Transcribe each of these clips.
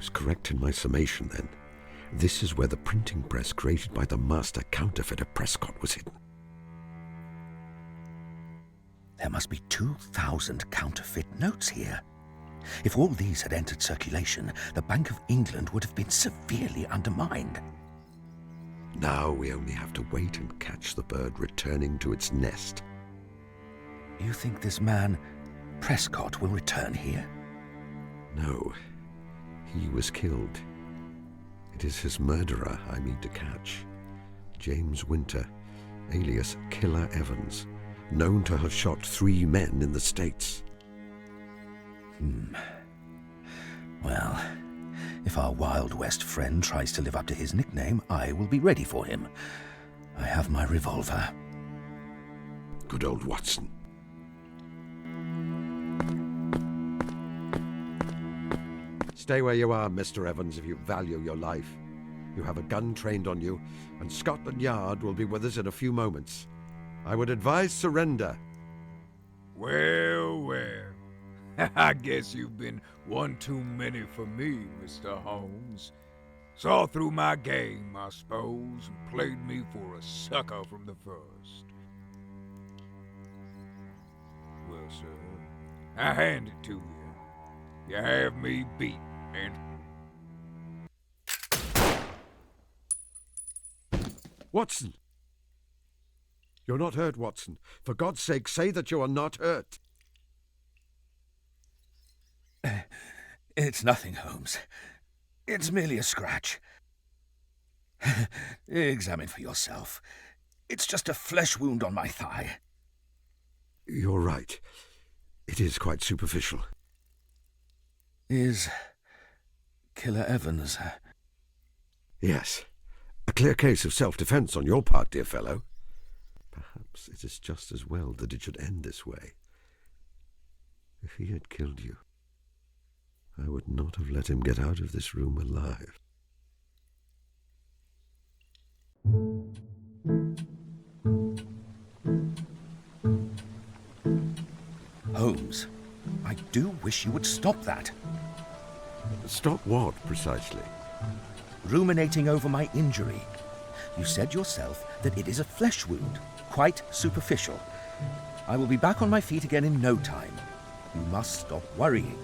was correct in my summation then. This is where the printing press created by the master counterfeiter Prescott was hidden. There must be 2,000 counterfeit notes here. If all these had entered circulation, the Bank of England would have been severely undermined. Now we only have to wait and catch the bird returning to its nest. You think this man, Prescott, will return here? No, he was killed. It is his murderer I mean to catch. James Winter, alias Killer Evans, known to have shot 3 men in the States. Well, if our Wild West friend tries to live up to his nickname, I will be ready for him. I have my revolver. Good old Watson. Stay where you are, Mr. Evans, if you value your life. You have a gun trained on you, and Scotland Yard will be with us in a few moments. I would advise surrender. Well, well. I guess you've been one too many for me, Mr. Holmes. Saw through my game, I suppose, and played me for a sucker from the first. Well, sir, I hand it to you. You have me beat, and... Watson! You're not hurt, Watson. For God's sake, say that you are not hurt. It's nothing, Holmes. It's merely a scratch. Examine for yourself. It's just a flesh wound on my thigh. You're right. It is quite superficial. Is Killer Evans... Yes. A clear case of self-defense on your part, dear fellow. Perhaps it is just as well that it should end this way. If he had killed you, I would not have let him get out of this room alive. Holmes, I do wish you would stop that. Stop what, precisely? Ruminating over my injury. You said yourself that it is a flesh wound, quite superficial. I will be back on my feet again in no time. You must stop worrying.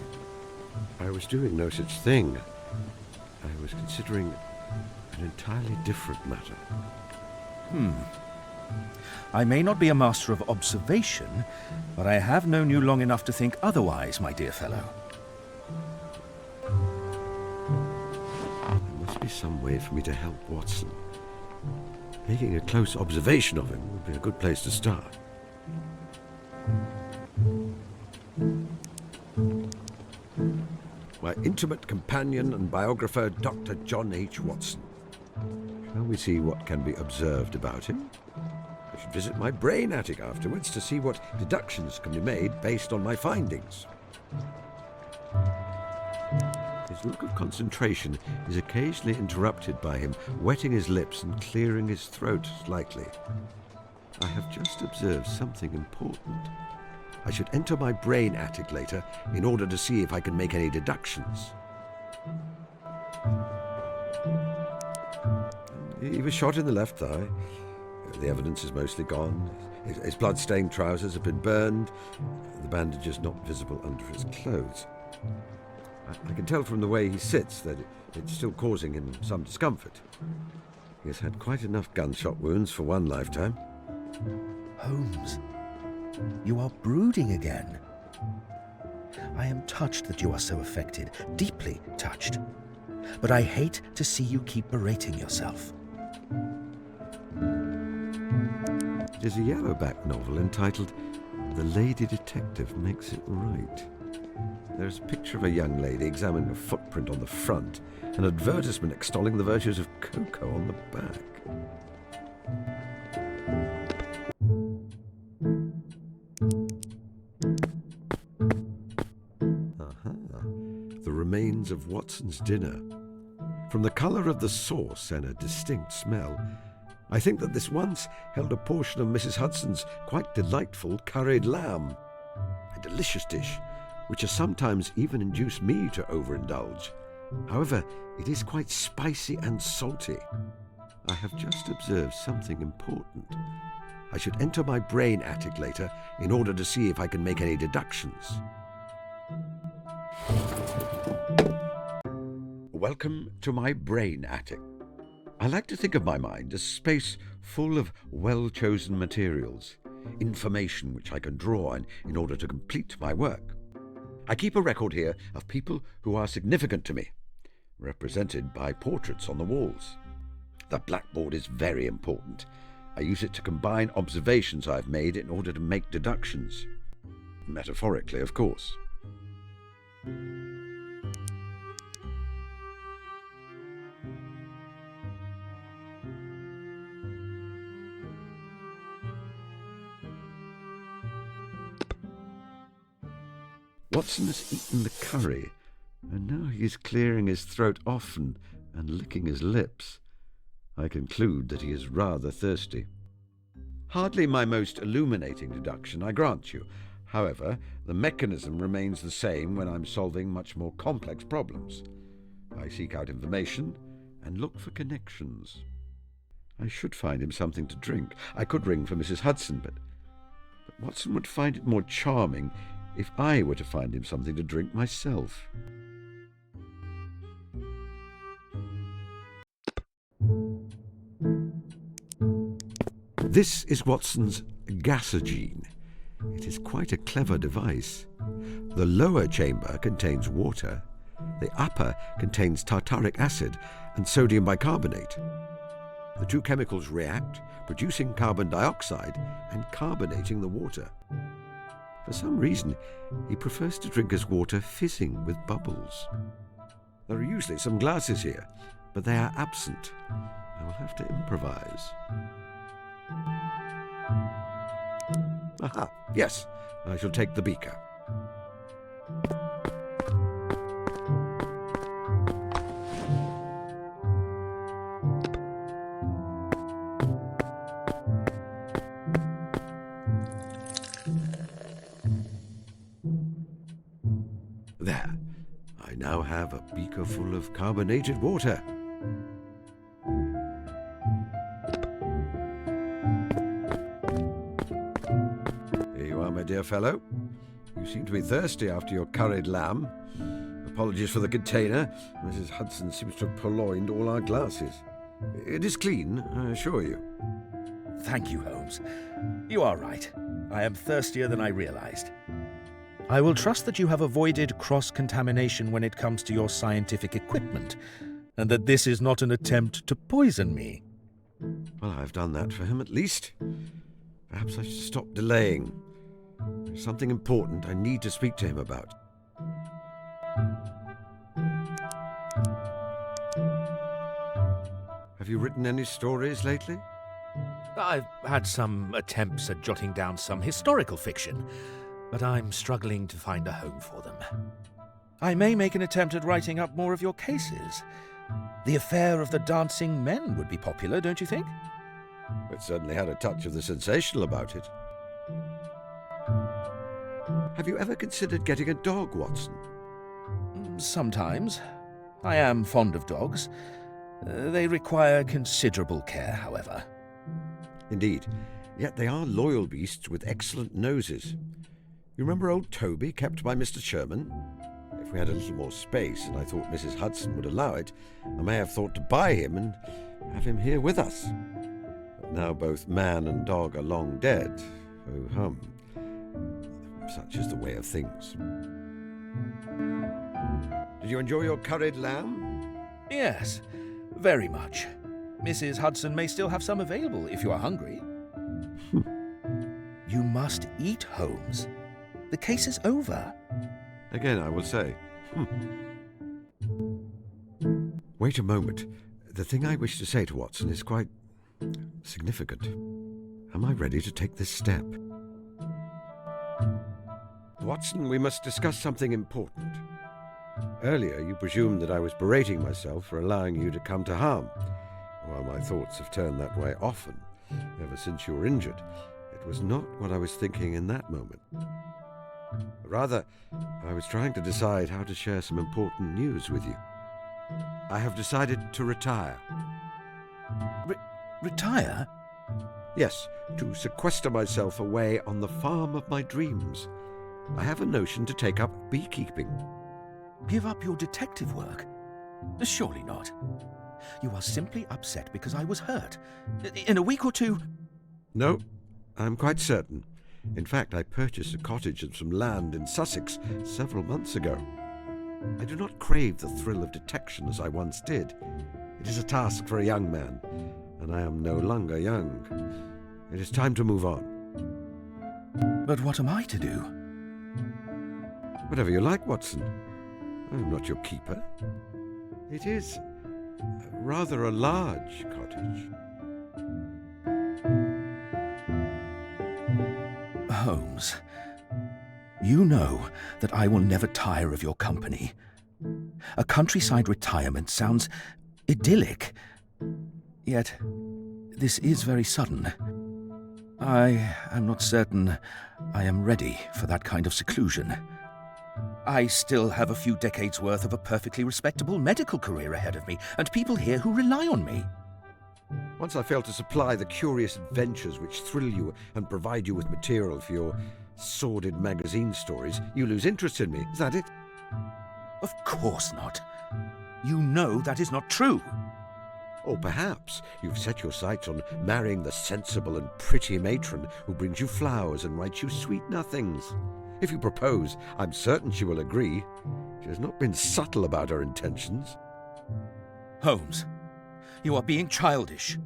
I was doing no such thing. I was considering an entirely different matter. I may not be a master of observation, but I have known you long enough to think otherwise, my dear fellow. There must be some way for me to help Watson. Making a close observation of him would be a good place to start. My intimate companion and biographer, Dr. John H. Watson. Shall we see what can be observed about him? I should visit my brain attic afterwards to see what deductions can be made based on my findings. His look of concentration is occasionally interrupted by him wetting his lips and clearing his throat slightly. I have just observed something important. I should enter my brain attic later in order to see if I can make any deductions. He was shot in the left thigh. The evidence is mostly gone. His blood-stained trousers have been burned. The bandage is not visible under his clothes. I can tell from the way he sits that it's still causing him some discomfort. He has had quite enough gunshot wounds for one lifetime. Holmes, you are brooding again. I am touched that you are so affected, deeply touched. But I hate to see you keep berating yourself. It is a yellowback novel entitled The Lady Detective Makes It Right. There's a picture of a young lady examining a footprint on the front, an advertisement extolling the virtues of cocoa on the back. The remains of Watson's dinner. From the colour of the sauce and a distinct smell, I think that this once held a portion of Mrs. Hudson's quite delightful curried lamb, a delicious dish which has sometimes even induced me to overindulge. However, it is quite spicy and salty. I have just observed something important. I should enter my brain attic later in order to see if I can make any deductions. Welcome to my brain attic. I like to think of my mind as space full of well-chosen materials, information which I can draw on in order to complete my work. I keep a record here of people who are significant to me, represented by portraits on the walls. The blackboard is very important. I use it to combine observations I've made in order to make deductions. Metaphorically, of course. Watson has eaten the curry, and now he is clearing his throat often and licking his lips. I conclude that he is rather thirsty. Hardly my most illuminating deduction, I grant you. However, the mechanism remains the same when I'm solving much more complex problems. I seek out information and look for connections. I should find him something to drink. I could ring for Mrs. Hudson, but Watson would find it more charming if I were to find him something to drink myself. This is Watson's gasogene. It is quite a clever device. The lower chamber contains water. The upper contains tartaric acid and sodium bicarbonate. The two chemicals react, producing carbon dioxide and carbonating the water. For some reason, he prefers to drink his water fizzing with bubbles. There are usually some glasses here, but they are absent. I will have to improvise. Aha, yes, I shall take the beaker. There, I now have a beaker full of carbonated water. Here you are, my dear fellow. You seem to be thirsty after your curried lamb. Apologies for the container. Mrs. Hudson seems to have purloined all our glasses. It is clean, I assure you. Thank you, Holmes. You are right. I am thirstier than I realized. I will trust that you have avoided cross-contamination when it comes to your scientific equipment, and that this is not an attempt to poison me. Well, I've done that for him at least. Perhaps I should stop delaying. There's something important I need to speak to him about. Have you written any stories lately? I've had some attempts at jotting down some historical fiction, but I'm struggling to find a home for them. I may make an attempt at writing up more of your cases. The affair of the dancing men would be popular, don't you think? It certainly had a touch of the sensational about it. Have you ever considered getting a dog, Watson? Sometimes. I am fond of dogs. They require considerable care, however. Indeed, yet they are loyal beasts with excellent noses. You remember old Toby, kept by Mr. Sherman? If we had a little more space, and I thought Mrs. Hudson would allow it, I may have thought to buy him and have him here with us. But now both man and dog are long dead. Oh hum. Such is the way of things. Did you enjoy your curried lamb? Yes, very much. Mrs. Hudson may still have some available if you are hungry. You must eat, Holmes. The case is over. Again, I will say. Wait a moment. The thing I wish to say to Watson is quite significant. Am I ready to take this step? Watson, we must discuss something important. Earlier, you presumed that I was berating myself for allowing you to come to harm. While my thoughts have turned that way often, ever since you were injured, it was not what I was thinking in that moment. Rather, I was trying to decide how to share some important news with you. I have decided to retire. Retire? Yes, to sequester myself away on the farm of my dreams. I have a notion to take up beekeeping. Give up your detective work? Surely not. You are simply upset because I was hurt. In a week or two... No, I'm quite certain. In fact, I purchased a cottage and some land in Sussex several months ago. I do not crave the thrill of detection as I once did. It is a task for a young man, and I am no longer young. It is time to move on. But what am I to do? Whatever you like, Watson. I'm not your keeper. It is rather a large cottage. Holmes, you know that I will never tire of your company. A countryside retirement sounds idyllic, yet this is very sudden. I am not certain I am ready for that kind of seclusion. I still have a few decades' worth of a perfectly respectable medical career ahead of me, and people here who rely on me. Once I fail to supply the curious adventures which thrill you and provide you with material for your sordid magazine stories, you lose interest in me. Is that it? Of course not. You know that is not true. Or perhaps you've set your sights on marrying the sensible and pretty matron who brings you flowers and writes you sweet nothings. If you propose, I'm certain she will agree. She has not been subtle about her intentions. Holmes, you are being childish.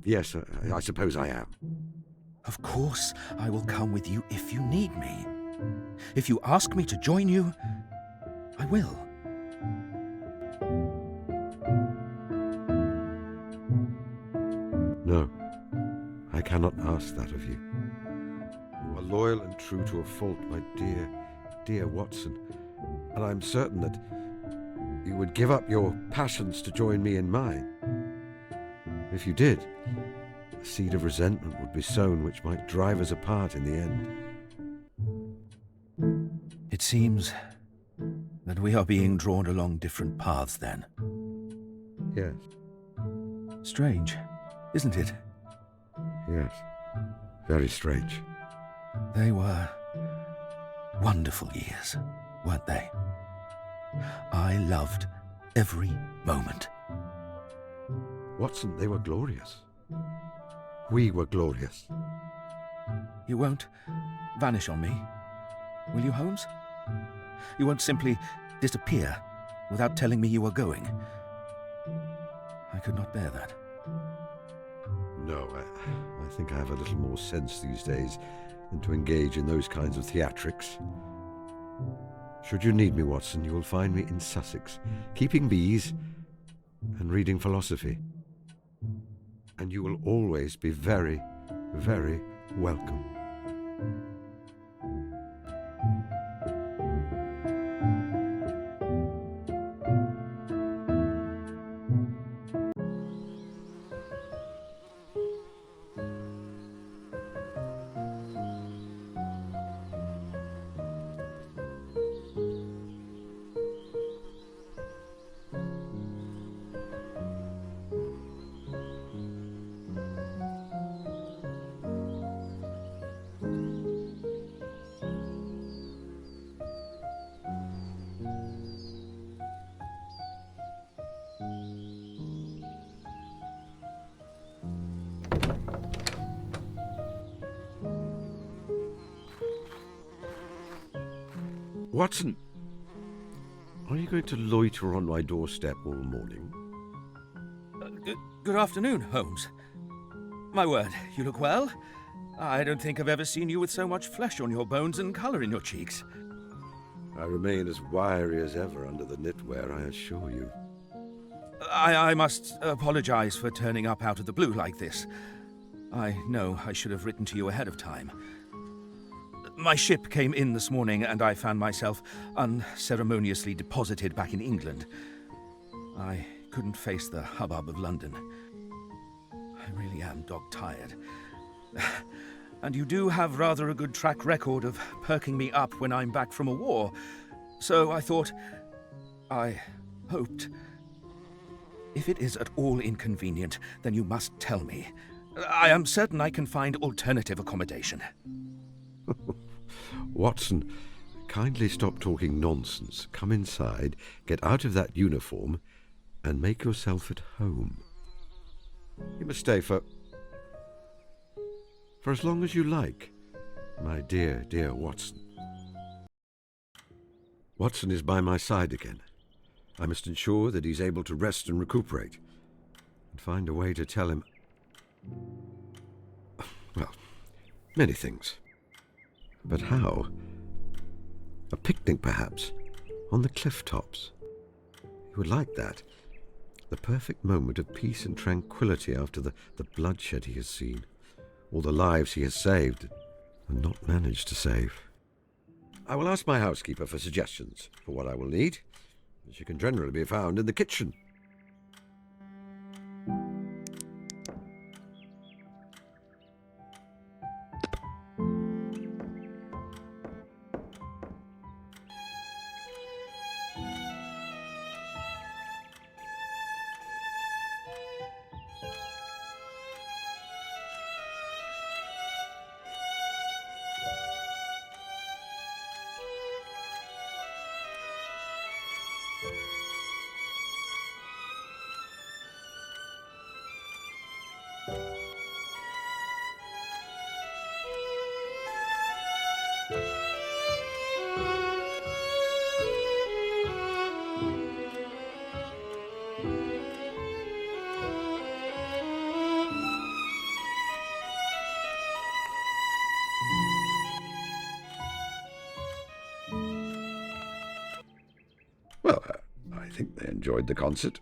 Yes, I suppose I am. Of course, I will come with you if you need me. If you ask me to join you, I will. No, I cannot ask that of you. You are loyal and true to a fault, my dear, dear Watson, and I'm certain that you would give up your passions to join me in mine. If you did, a seed of resentment would be sown which might drive us apart in the end. It seems that we are being drawn along different paths then. Yes, Strange, isn't it? yes, very strange. They were wonderful years, weren't they? I loved every moment. Watson, they were glorious. We were glorious. You won't vanish on me, will you, Holmes? You won't simply disappear without telling me you are going. I could not bear that. No, I think I have a little more sense these days than to engage in those kinds of theatrics. Should you need me, Watson, you will find me in Sussex, keeping bees and reading philosophy. And you will always be very, very welcome. Watson, are you going to loiter on my doorstep all morning? Good afternoon, Holmes. My word, you look well. I don't think I've ever seen you with so much flesh on your bones and colour in your cheeks. I remain as wiry as ever under the knitwear, I assure you. I must apologize for turning up out of the blue like this. I know I should have written to you ahead of time. My ship came in this morning and I found myself unceremoniously deposited back in England. I couldn't face the hubbub of London. I really am dog-tired. And you do have rather a good track record of perking me up when I'm back from a war. So I thought I hoped... If it is at all inconvenient, then you must tell me. I am certain I can find alternative accommodation. Watson, kindly stop talking nonsense. Come inside, get out of that uniform, and make yourself at home. You must stay for as long as you like, my dear, dear Watson. Watson is by my side again. I must ensure that he's able to rest and recuperate, and find a way to tell him, well, many things. But how? A picnic, perhaps, on the cliff tops. He would like that. The perfect moment of peace and tranquility after the bloodshed he has seen, all the lives he has saved and not managed to save. I will ask my housekeeper for suggestions for what I will need. She can generally be found in the kitchen. Well, I think they enjoyed the concert.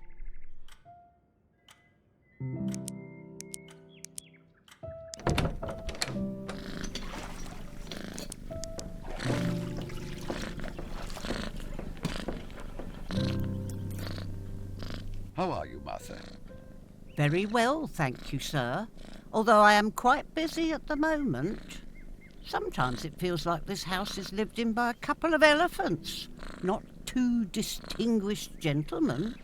How are you, Martha? Very well, thank you, sir. Although I am quite busy at the moment. Sometimes it feels like this house is lived in by a couple of elephants, not two distinguished gentlemen.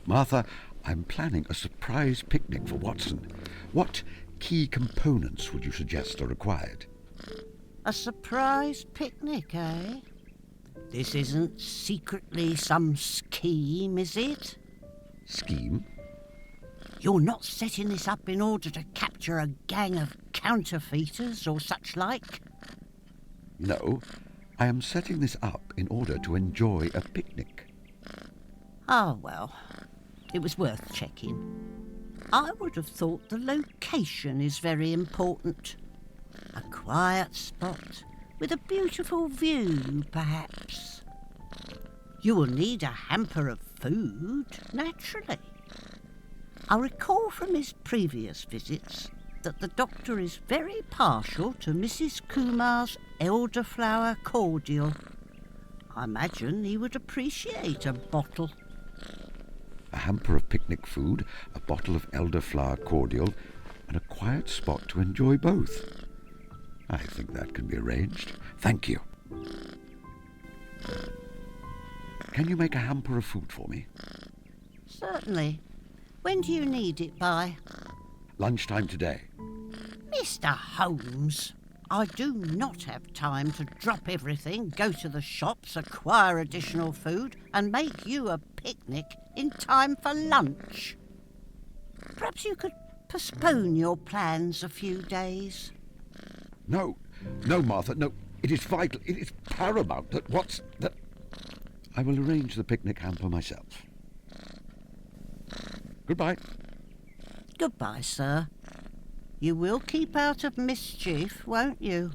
Martha, I'm planning a surprise picnic for Watson. What key components would you suggest are required? A surprise picnic, eh? This isn't secretly some scheme, is it? Scheme? You're not setting this up in order to capture a gang of counterfeiters or such like? No, I am setting this up in order to enjoy a picnic. Ah, well, it was worth checking. I would have thought the location is very important. A quiet spot with a beautiful view, perhaps. You will need a hamper of food, naturally. I recall from his previous visits that the doctor is very partial to Mrs. Kumar's elderflower cordial. I imagine he would appreciate a bottle. A hamper of picnic food, a bottle of elderflower cordial, and a quiet spot to enjoy both. I think that can be arranged. Thank you. Can you make a hamper of food for me? Certainly. When do you need it by? Lunchtime today. Mr. Holmes, I do not have time to drop everything, go to the shops, acquire additional food, and make you a picnic in time for lunch. Perhaps you could postpone your plans a few days. No, Martha, no. It is vital, it is paramount that I will arrange the picnic hamper myself. Goodbye. Goodbye, sir. You will keep out of mischief, won't you?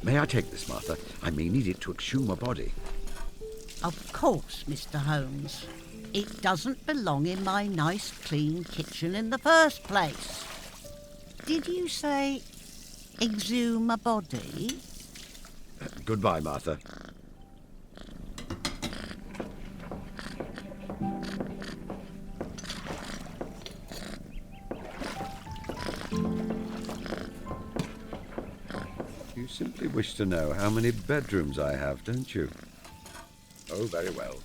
May I take this, Martha? I may need it to exhume a body. Of course, Mr. Holmes. It doesn't belong in my nice, clean kitchen in the first place. Did you say exhume a body? Goodbye, Martha. simply wish to know how many bedrooms I have, don't you? Oh, very well.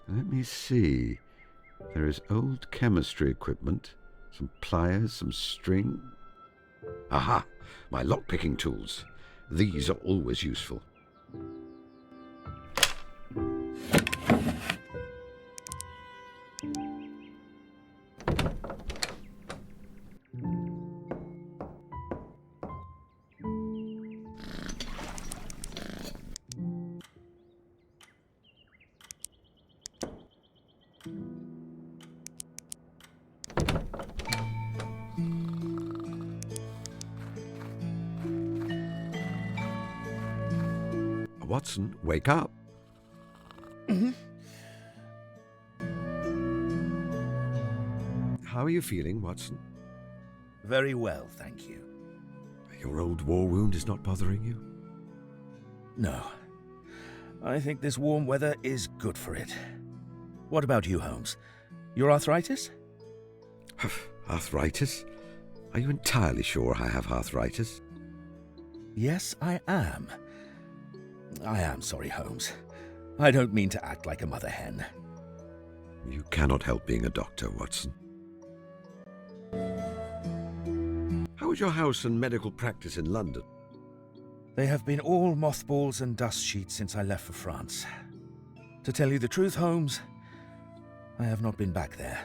Let me see. There is old chemistry equipment, some pliers, some string. Aha! My lock-picking tools. These are always useful. Watson, wake up. How are you feeling, Watson? Very well, thank you. Your old war wound is not bothering you? No. I think this warm weather is good for it. What about you, Holmes? Your arthritis? Arthritis? Are you entirely sure I have arthritis? Yes, I am. I am sorry, Holmes. I don't mean to act like a mother hen. You cannot help being a doctor, Watson. How is your house and medical practice in London? They have been all mothballs and dust sheets since I left for France. To tell you the truth, Holmes, I have not been back there.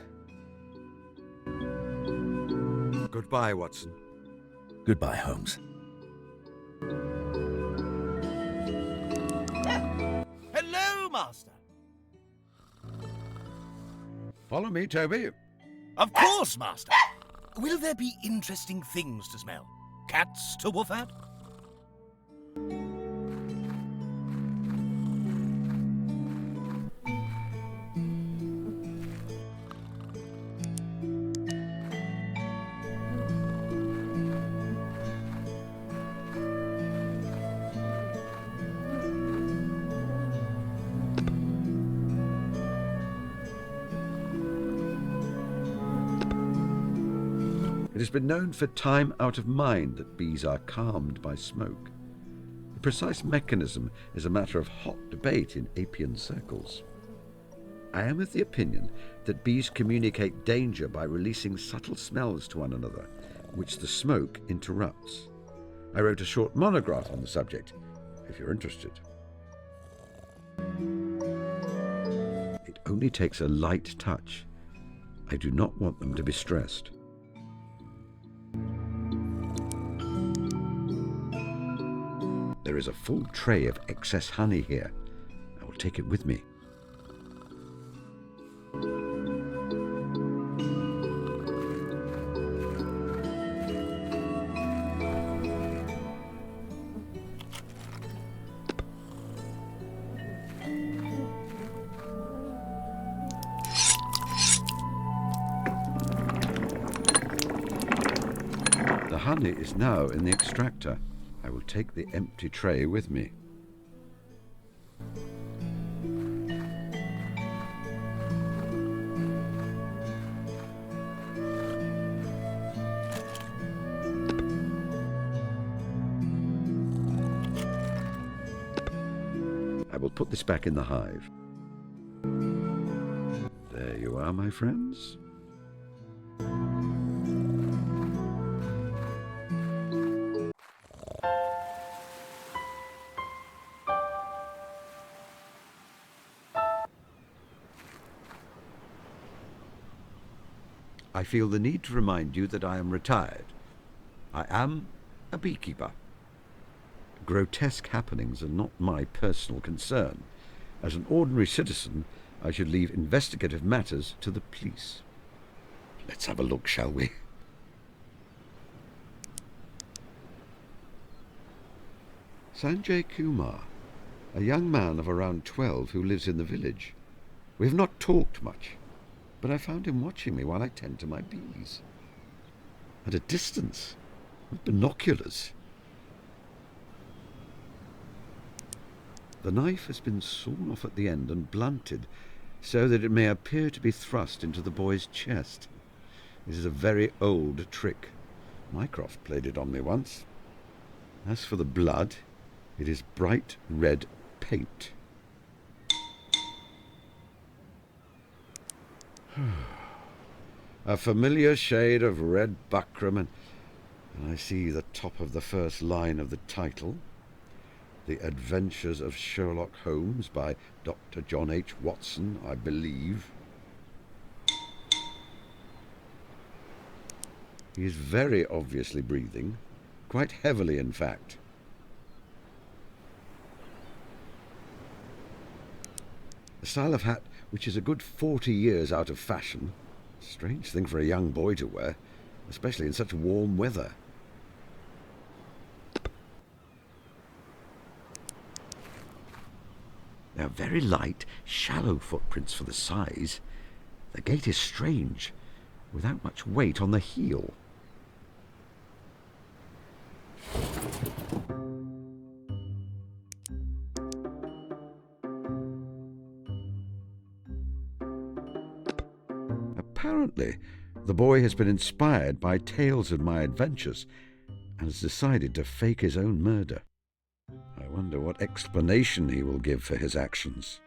Goodbye, Watson. Goodbye, Holmes. Hello, Master. Follow me, Toby. Of course, Master. Will there be interesting things to smell? Cats to woof at? It has been known for time out of mind that bees are calmed by smoke. The precise mechanism is a matter of hot debate in apian circles. I am of the opinion that bees communicate danger by releasing subtle smells to one another, which the smoke interrupts. I wrote a short monograph on the subject, if you're interested. It only takes a light touch. I do not want them to be stressed. There is a full tray of excess honey here. I will take it with me. The honey is now in the extractor. I will take the empty tray with me. I will put this back in the hive. There you are, my friends. I feel the need to remind you that I am retired. I am a beekeeper. Grotesque happenings are not my personal concern. As an ordinary citizen, I should leave investigative matters to the police. Let's have a look, shall we? Sanjay Kumar, a young man of around 12 who lives in the village. We have not talked much, but I found him watching me while I tend to my bees. At a distance, with binoculars. The knife has been sawn off at the end and blunted so that it may appear to be thrust into the boy's chest. This is a very old trick. Mycroft played it on me once. As for the blood, it is bright red paint. A familiar shade of red buckram, and I see the top of the first line of the title. The Adventures of Sherlock Holmes by Dr. John H. Watson, I believe. He is very obviously breathing, quite heavily in fact. A style of hat which is a good 40 years out of fashion. Strange thing for a young boy to wear, especially in such warm weather. They are very light, shallow footprints for the size. The gait is strange, without much weight on the heel. Apparently, the boy has been inspired by tales of my adventures and has decided to fake his own murder. I wonder what explanation he will give for his actions.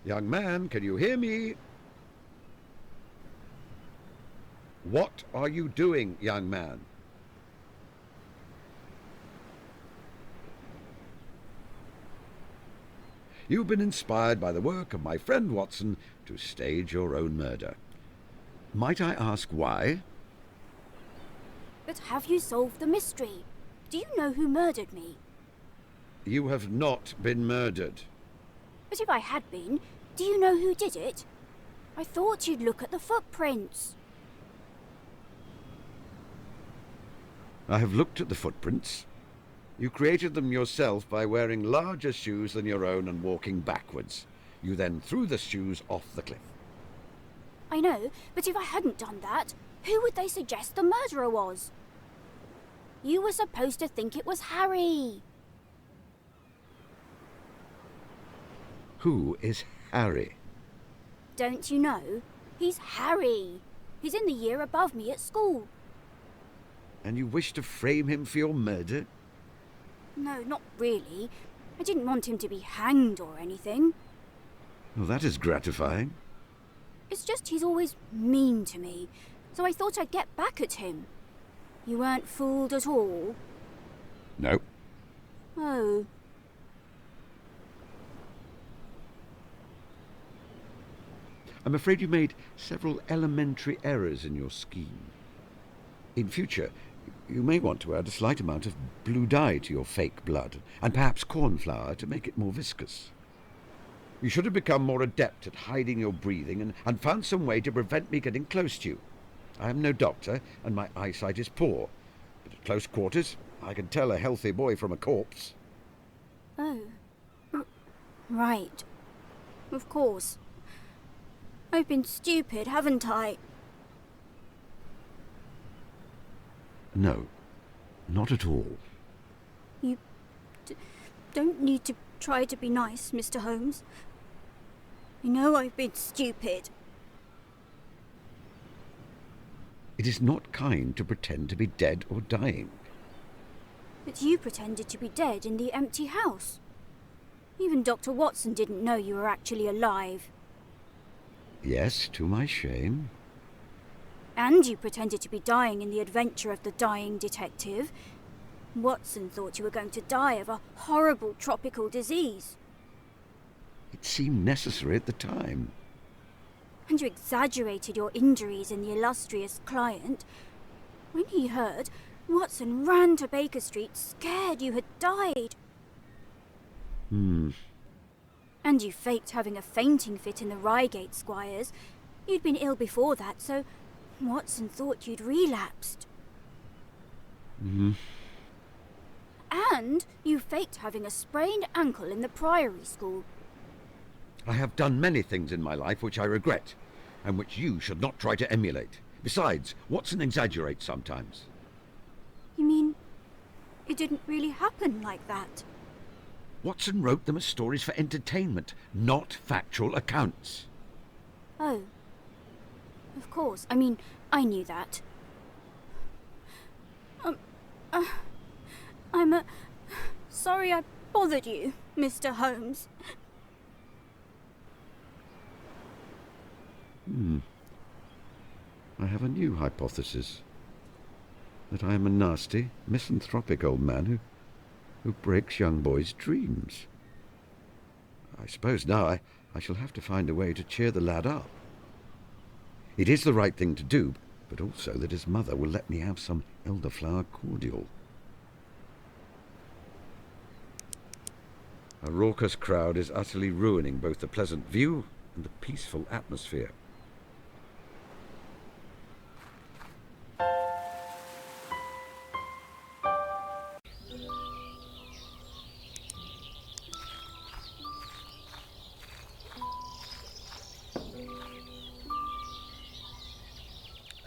Young man, can you hear me? What are you doing, young man? You've been inspired by the work of my friend Watson to stage your own murder. Might I ask why? But have you solved the mystery? Do you know who murdered me? You have not been murdered. But if I had been, do you know who did it? I thought you'd look at the footprints. I have looked at the footprints. You created them yourself by wearing larger shoes than your own and walking backwards. You then threw the shoes off the cliff. I know, but if I hadn't done that, who would they suggest the murderer was? You were supposed to think it was Harry. Who is Harry? Don't you know? He's Harry. He's in the year above me at school. And you wish to frame him for your murder? No, not really. I didn't want him to be hanged or anything. Well, that is gratifying. It's just he's always mean to me, so I thought I'd get back at him. You weren't fooled at all? No. Oh. I'm afraid you made several elementary errors in your scheme. In future, you may want to add a slight amount of blue dye to your fake blood, and perhaps cornflour to make it more viscous. You should have become more adept at hiding your breathing and found some way to prevent me getting close to you. I am no doctor, and my eyesight is poor, but at close quarters I can tell a healthy boy from a corpse. Oh. Right. Of course. I've been stupid, haven't I? No, not at all. You don't need to try to be nice, Mr. Holmes. I know I've been stupid. It is not kind to pretend to be dead or dying. But you pretended to be dead in the empty house. Even Dr. Watson didn't know you were actually alive. Yes, to my shame. And you pretended to be dying in the adventure of the dying detective. Watson thought you were going to die of a horrible tropical disease. It seemed necessary at the time. And you exaggerated your injuries in the illustrious client. When he heard, Watson ran to Baker Street scared you had died. And you faked having a fainting fit in the Reigate Squires. You'd been ill before that, so Watson thought you'd relapsed. And you faked having a sprained ankle in the Priory School. I have done many things in my life which I regret, and which you should not try to emulate. Besides, Watson exaggerates sometimes. You mean it didn't really happen like that? Watson wrote them as stories for entertainment, not factual accounts. Oh. Of course. I mean, I knew that. I'm sorry I bothered you, Mr. Holmes. I have a new hypothesis. That I am a nasty, misanthropic old man who breaks young boys' dreams. I suppose now I shall have to find a way to cheer the lad up. It is the right thing to do, but also that his mother will let me have some elderflower cordial. A raucous crowd is utterly ruining both the pleasant view and the peaceful atmosphere.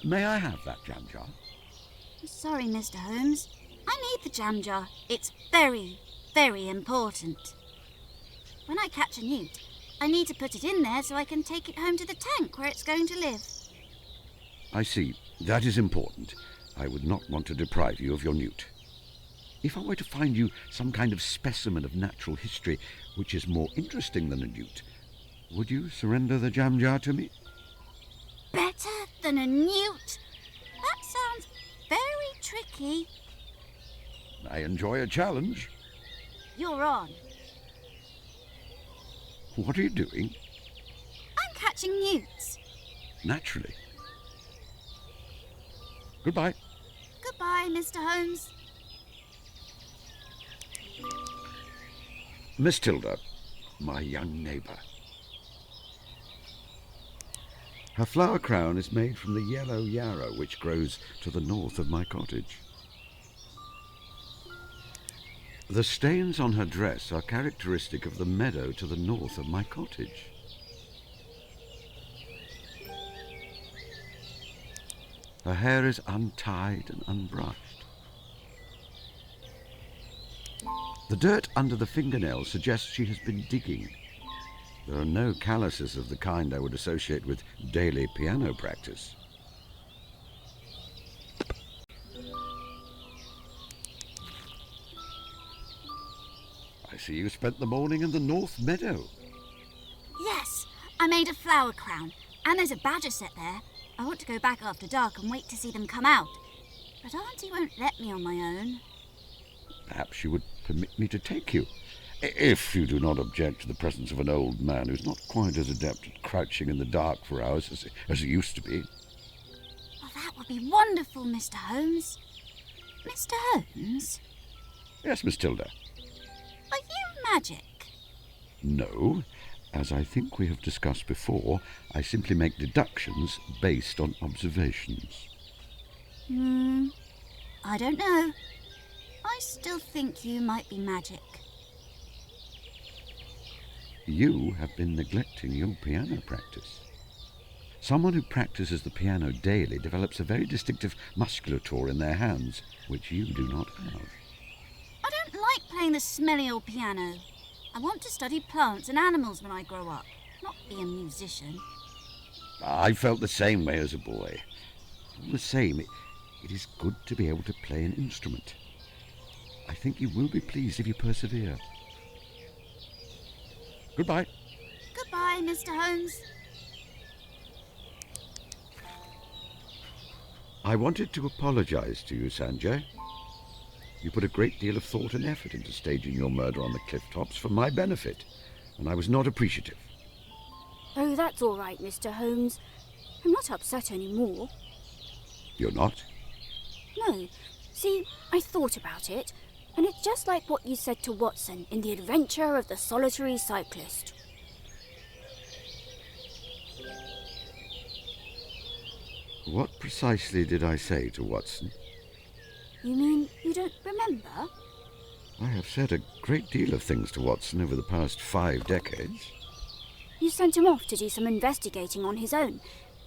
May I have that jam jar? Sorry, Mr. Holmes. I need the jam jar. It's very, very important. When I catch a newt, I need to put it in there so I can take it home to the tank where it's going to live. I see. That is important. I would not want to deprive you of your newt. If I were to find you some kind of specimen of natural history which is more interesting than a newt, would you surrender the jam jar to me? Better than a newt? That sounds very tricky. I enjoy a challenge. You're on. What are you doing? I'm catching newts. Naturally. Goodbye. Goodbye, Mr. Holmes. Miss Tilda, my young neighbour. Her flower crown is made from the yellow yarrow which grows to the north of my cottage. The stains on her dress are characteristic of the meadow to the north of my cottage. Her hair is untied and unbrushed. The dirt under the fingernails suggests she has been digging. There are no calluses of the kind I would associate with daily piano practice. I see you spent the morning in the North Meadow. Yes, I made a flower crown, and there's a badger set there. I want to go back after dark and wait to see them come out. But Auntie won't let me on my own. Perhaps you would permit me to take you, if you do not object to the presence of an old man who's not quite as adept at crouching in the dark for hours as he used to be. Oh, that would be wonderful, Mr. Holmes. Mr. Holmes? Yes, Miss Tilda. Are you magic? No. As I think we have discussed before, I simply make deductions based on observations. I don't know. I still think you might be magic. You have been neglecting your piano practice. Someone who practices the piano daily develops a very distinctive musculature in their hands, which you do not have. I don't like playing the smelly old piano. I want to study plants and animals when I grow up, not be a musician. I felt the same way as a boy. All the same, it is good to be able to play an instrument. I think you will be pleased if you persevere. Goodbye. Goodbye, Mr. Holmes. I wanted to apologize to you, Sanjay. You put a great deal of thought and effort into staging your murder on the cliff tops for my benefit, and I was not appreciative. Oh, that's all right, Mr. Holmes. I'm not upset anymore. You're not? No. See, I thought about it, and it's just like what you said to Watson in The Adventure of the Solitary Cyclist. What precisely did I say to Watson? You mean you don't remember? I have said a great deal of things to Watson over the past 5 decades. You sent him off to do some investigating on his own,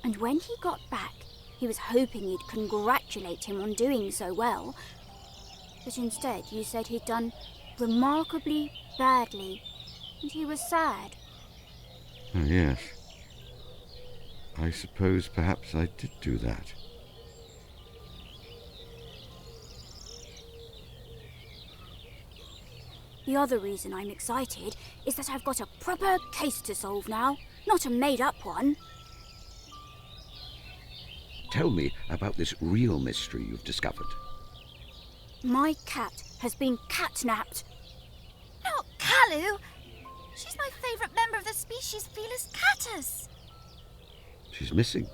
and when he got back, He was hoping you'd congratulate him on doing so well. But instead you said he'd done remarkably badly, and he was sad. Oh, yes. I suppose perhaps I did do that. The other reason I'm excited is that I've got a proper case to solve now, not a made-up one. Tell me about this real mystery you've discovered. My cat has been catnapped. Not Kalu! She's my favourite member of the species Felis catus. She's missing.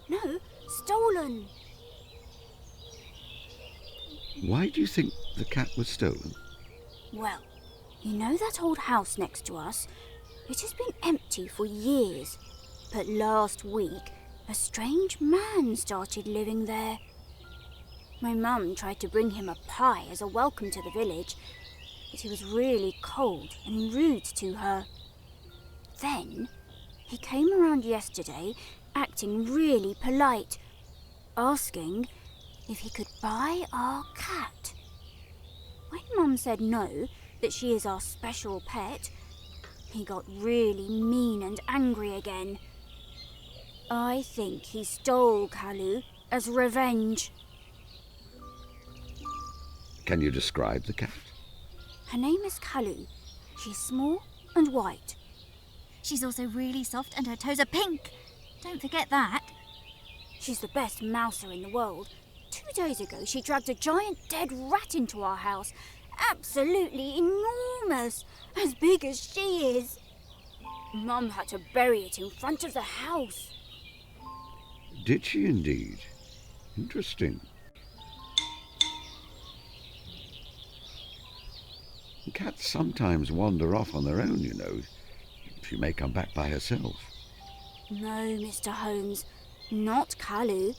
No, stolen. Why do you think the cat was stolen? Well, you know that old house next to us? It has been empty for years. But last week, a strange man started living there. My mum tried to bring him a pie as a welcome to the village, but he was really cold and rude to her. Then, he came around yesterday acting really polite, asking if he could buy our cat. When Mum said no, that she is our special pet, he got really mean and angry again. I think he stole Kalu as revenge. Can you describe the cat? Her name is Kalu. She's small and white. She's also really soft and her toes are pink. Don't forget that. She's the best mouser in the world. 2 days ago, she dragged a giant dead rat into our house. Absolutely enormous. As big as she is. Mum had to bury it in front of the house. Did she indeed? Interesting. Cats sometimes wander off on their own, you know. She may come back by herself. No, Mr. Holmes, not Kalu.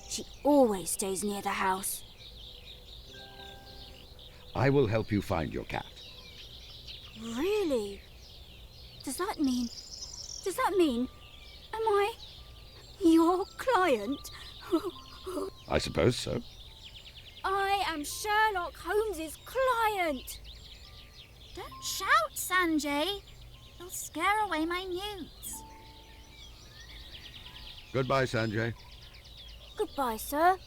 She always stays near the house. I will help you find your cat. Really? Does that mean, am I your client? I suppose so. I am Sherlock Holmes's client. Don't shout, Sanjay. You'll scare away my newts. Goodbye, Sanjay. Goodbye, sir.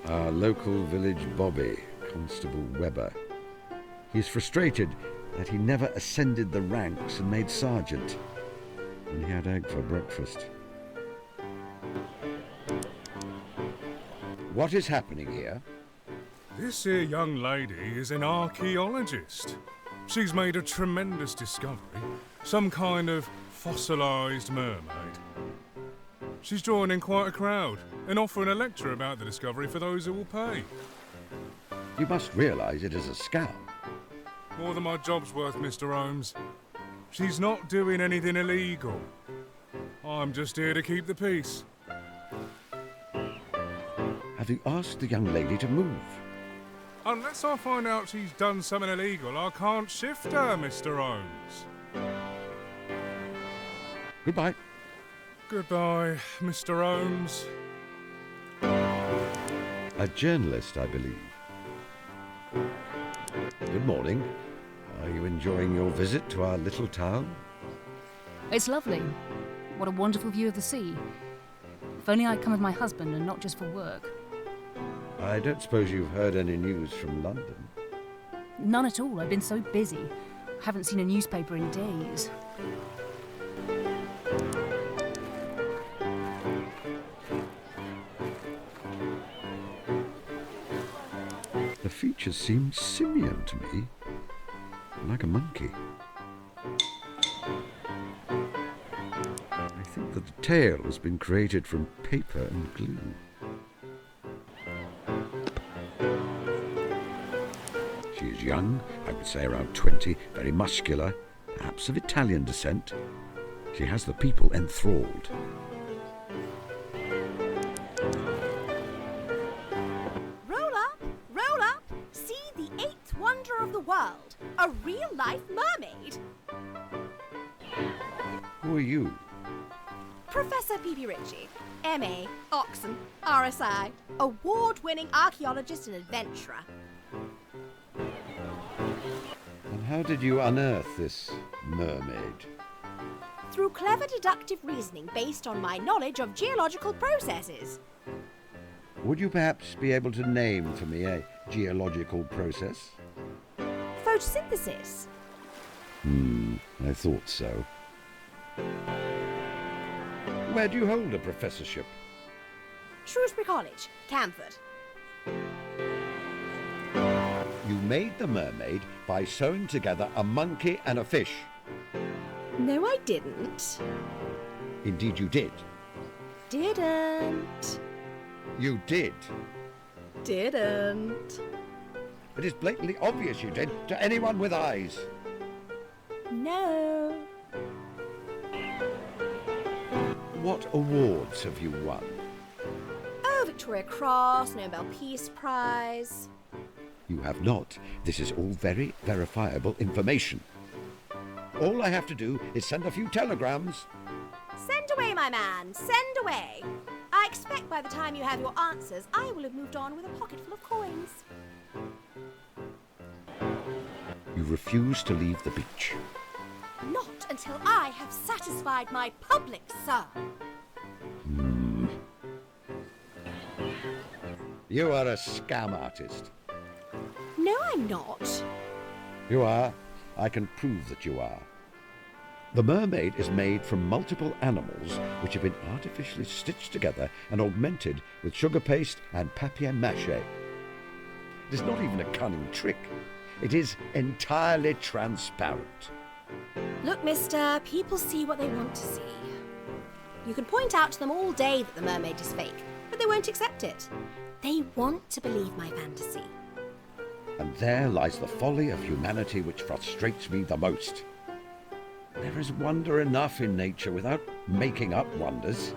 Our local village bobby, Constable Webber. He is frustrated that he never ascended the ranks and made sergeant when he had egg for breakfast. What is happening here? This here young lady is an archaeologist. She's made a tremendous discovery, some kind of fossilised mermaid. She's drawing in quite a crowd and offering a lecture about the discovery for those who will pay. You must realise it is a scam. More than my job's worth, Mr. Holmes. She's not doing anything illegal. I'm just here to keep the peace. Have you asked the young lady to move? Unless I find out she's done something illegal, I can't shift her, Mr. Holmes. Goodbye. Goodbye, Mr. Holmes. A journalist, I believe. Good morning. Are you enjoying your visit to our little town? It's lovely. What a wonderful view of the sea. If only I'd come with my husband and not just for work. I don't suppose you've heard any news from London? None at all. I've been so busy. Haven't seen a newspaper in days. The features seem simian to me, like a monkey. I think that the tail has been created from paper and glue. She is young, I would say around 20, very muscular, perhaps of Italian descent. She has the people enthralled. Who are you? Professor P.P. Ritchie, M.A., Oxon, RSI, award-winning archaeologist and adventurer. And how did you unearth this mermaid? Through clever deductive reasoning based on my knowledge of geological processes. Would you perhaps be able to name for me a geological process? Photosynthesis. I thought so. Where do you hold a professorship? Shrewsbury College, Camford. You made the mermaid by sewing together a monkey and a fish. No, I didn't. Indeed you did. Didn't. You did. Didn't. It is blatantly obvious you did to anyone with eyes. No. What awards have you won? Oh, Victoria Cross, Nobel Peace Prize. You have not. This is all very verifiable information. All I have to do is send a few telegrams. Send away, my man, send away. I expect by the time you have your answers, I will have moved on with a pocket full of coins. You refuse to leave the beach. Not until I have satisfied my public, sir. You are a scam artist. No, I'm not. You are. I can prove that you are. The mermaid is made from multiple animals which have been artificially stitched together and augmented with sugar paste and papier-mâché. It is not even a cunning trick. It is entirely transparent. Look, mister, people see what they want to see. You can point out to them all day that the mermaid is fake, but they won't accept it. They want to believe my fantasy. And there lies the folly of humanity which frustrates me the most. There is wonder enough in nature without making up wonders.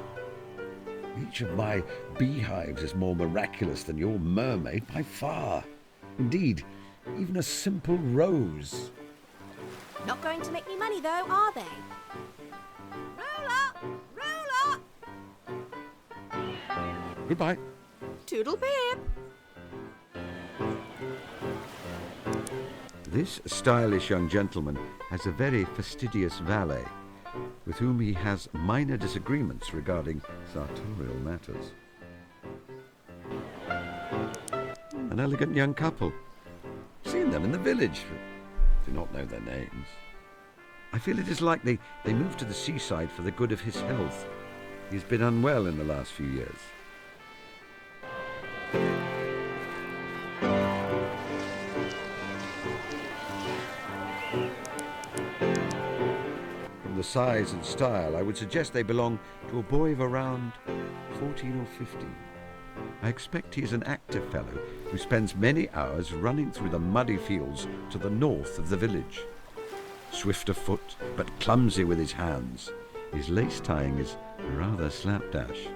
Each of my beehives is more miraculous than your mermaid by far. Indeed, even a simple rose. Not going to make me money, though, are they? Roll up! Roll up! Goodbye. Toodle pip! This stylish young gentleman has a very fastidious valet, with whom he has minor disagreements regarding sartorial matters. An elegant young couple. Seen them in the village, but do not know their names. I feel it is likely they moved to the seaside for the good of his health. He has been unwell in the last few years. From the size and style, I would suggest they belong to a boy of around 14 or 15. I expect he is an active fellow who spends many hours running through the muddy fields to the north of the village. Swift of foot, but clumsy with his hands. His lace tying is rather slapdash.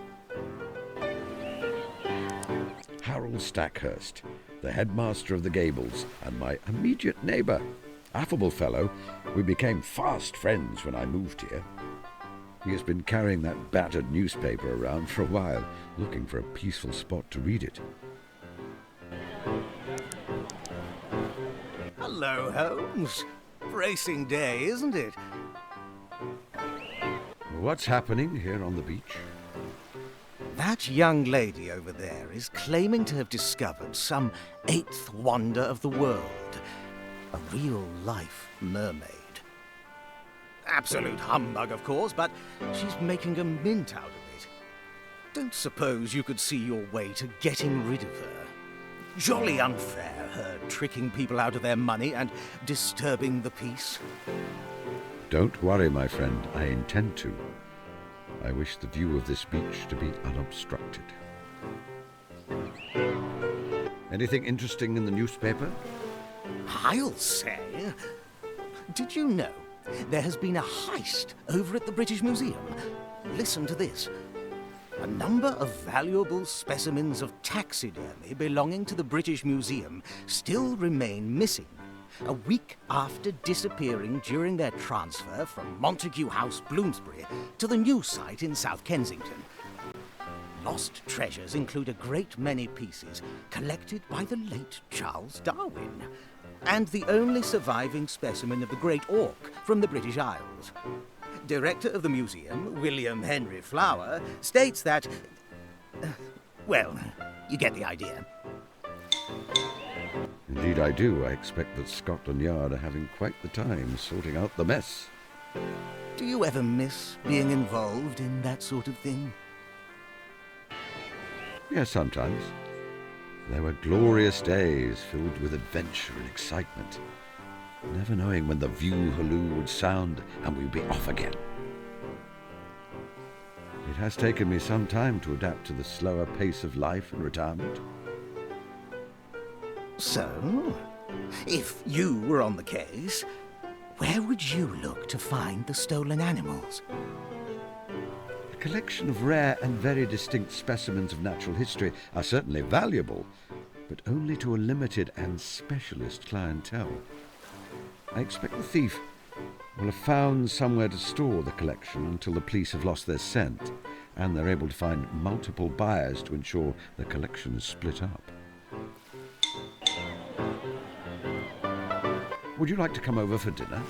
Harold Stackhurst, the headmaster of the Gables, and my immediate neighbour. Affable fellow, we became fast friends when I moved here. He has been carrying that battered newspaper around for a while, looking for a peaceful spot to read it. Hello, Holmes. Bracing day, isn't it? What's happening here on the beach? That young lady over there is claiming to have discovered some eighth wonder of the world. A real-life mermaid. Absolute humbug, of course, but she's making a mint out of it. Don't suppose you could see your way to getting rid of her. Jolly unfair, her tricking people out of their money and disturbing the peace. Don't worry, my friend, I intend to. I wish the view of this beach to be unobstructed. Anything interesting in the newspaper? I'll say. Did you know there has been a heist over at the British Museum? Listen to this. A number of valuable specimens of taxidermy belonging to the British Museum still remain missing A week after disappearing during their transfer from Montague House, Bloomsbury, to the new site in South Kensington. Lost treasures include a great many pieces collected by the late Charles Darwin, and the only surviving specimen of the great auk from the British Isles. Director of the museum, William Henry Flower, states that... well, you get the idea. Indeed I do. I expect that Scotland Yard are having quite the time sorting out the mess. Do you ever miss being involved in that sort of thing? Yes, sometimes. There were glorious days filled with adventure and excitement, never knowing when the view halloo would sound and we'd be off again. It has taken me some time to adapt to the slower pace of life and retirement. So, if you were on the case, where would you look to find the stolen animals? A collection of rare and very distinct specimens of natural history are certainly valuable, but only to a limited and specialist clientele. I expect the thief will have found somewhere to store the collection until the police have lost their scent, and they're able to find multiple buyers to ensure the collection is split up. Would you like to come over for dinner?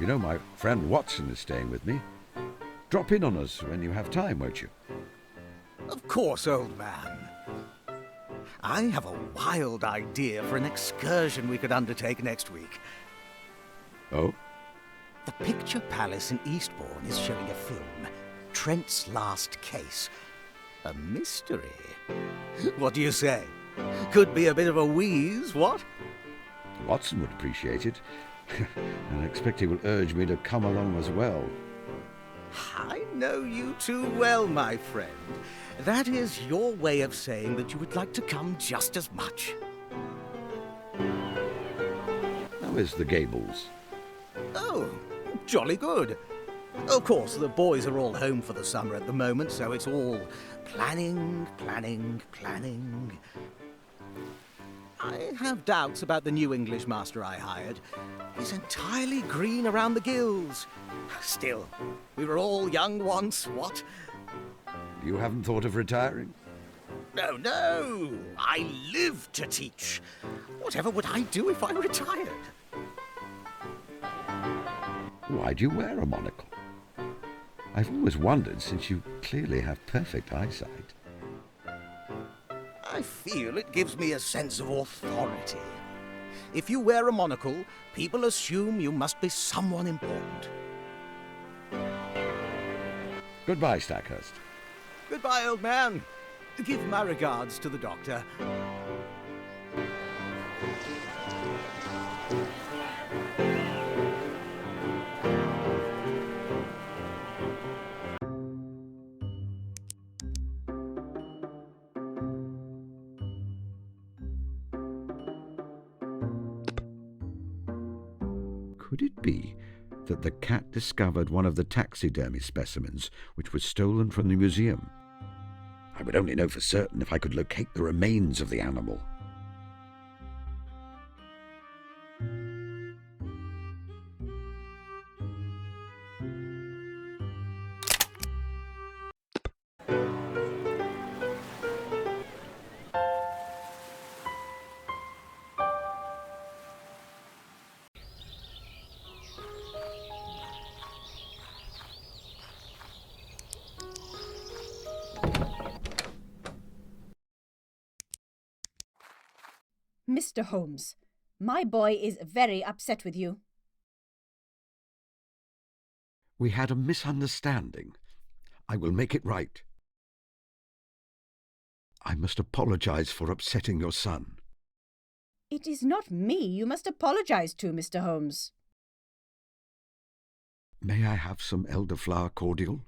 You know my friend Watson is staying with me. Drop in on us when you have time, won't you? Of course, old man. I have a wild idea for an excursion we could undertake next week. Oh? The Picture Palace in Eastbourne is showing a film, Trent's Last Case. A mystery. What do you say? Could be a bit of a wheeze, what? Watson would appreciate it, and I expect he will urge me to come along as well. I know you too well, my friend. That is your way of saying that you would like to come just as much. How is the Gables? Oh, jolly good. Of course, the boys are all home for the summer at the moment, so it's all planning. I have doubts about the new English master I hired. He's entirely green around the gills. Still, we were all young once, what? You haven't thought of retiring? No. I live to teach. Whatever would I do if I retired? Why do you wear a monocle? I've always wondered, since you clearly have perfect eyesight. I feel it gives me a sense of authority. If you wear a monocle, people assume you must be someone important. Goodbye, Stackhurst. Goodbye, old man. Give my regards to the doctor. Could it be that the cat discovered one of the taxidermy specimens which was stolen from the museum? I would only know for certain if I could locate the remains of the animal. Mr. Holmes, my boy is very upset with you. We had a misunderstanding. I will make it right. I must apologize for upsetting your son. It is not me you must apologize to, Mr. Holmes. May I have some elderflower cordial?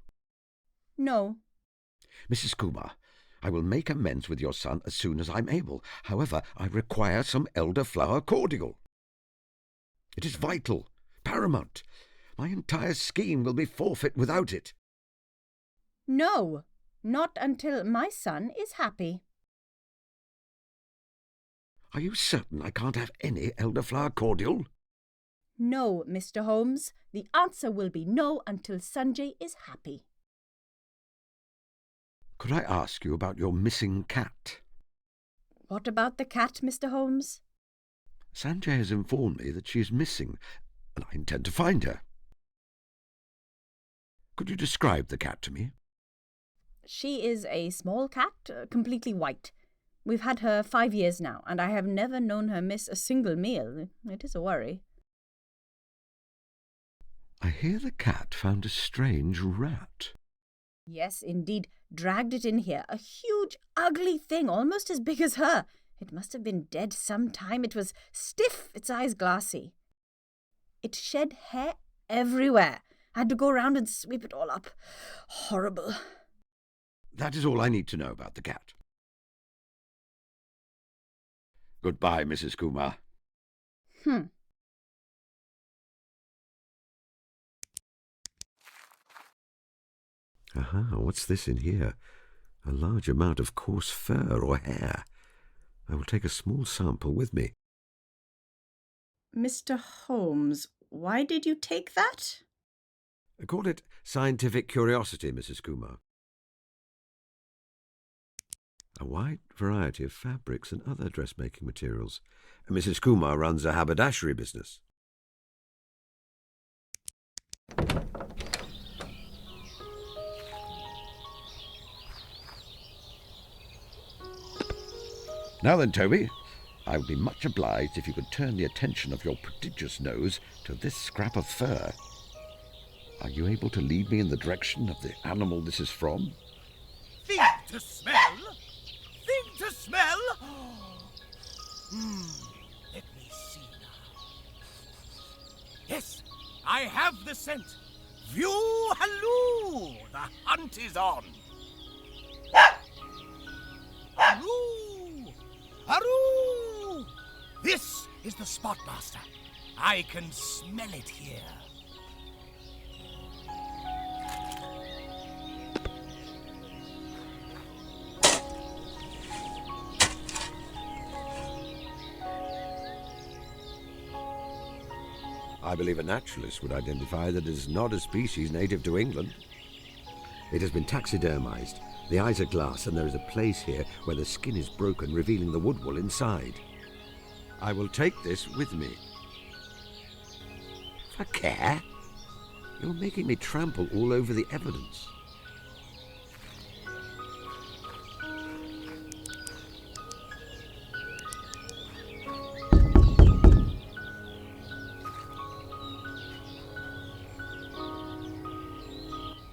No. Mrs. Kumar, I will make amends with your son as soon as I'm able. However, I require some elderflower cordial. It is vital, paramount. My entire scheme will be forfeit without it. No, not until my son is happy. Are you certain I can't have any elderflower cordial? No, Mr. Holmes. The answer will be no until Sanjay is happy. Could I ask you about your missing cat? What about the cat, Mr. Holmes? Sanjay has informed me that she is missing, and I intend to find her. Could you describe the cat to me? She is a small cat, completely white. We've had her 5 years now, and I have never known her miss a single meal. It is a worry. I hear the cat found a strange rat. Yes, indeed. Dragged it in here. A huge, ugly thing, almost as big as her. It must have been dead some time. It was stiff, its eyes glassy. It shed hair everywhere. I had to go around and sweep it all up. Horrible. That is all I need to know about the cat. Goodbye, Mrs. Kumar. Aha, what's this in here? A large amount of coarse fur or hair. I will take a small sample with me. Mr. Holmes, why did you take that? Call it scientific curiosity, Mrs. Kumar. A wide variety of fabrics and other dressmaking materials. Mrs. Kumar runs a haberdashery business. Now then, Toby, I would be much obliged if you could turn the attention of your prodigious nose to this scrap of fur. Are you able to lead me in the direction of the animal this is from? Thing to smell? Thing to smell? Let me see now. Yes, I have the scent. View halloo! The hunt is on. Halloo! Halloo! This is the spot, Master. I can smell it here. I believe a naturalist would identify that it is not a species native to England. It has been taxidermized. The eyes are glass, and there is a place here where the skin is broken, revealing the wood wool inside. I will take this with me. For care? You're making me trample all over the evidence.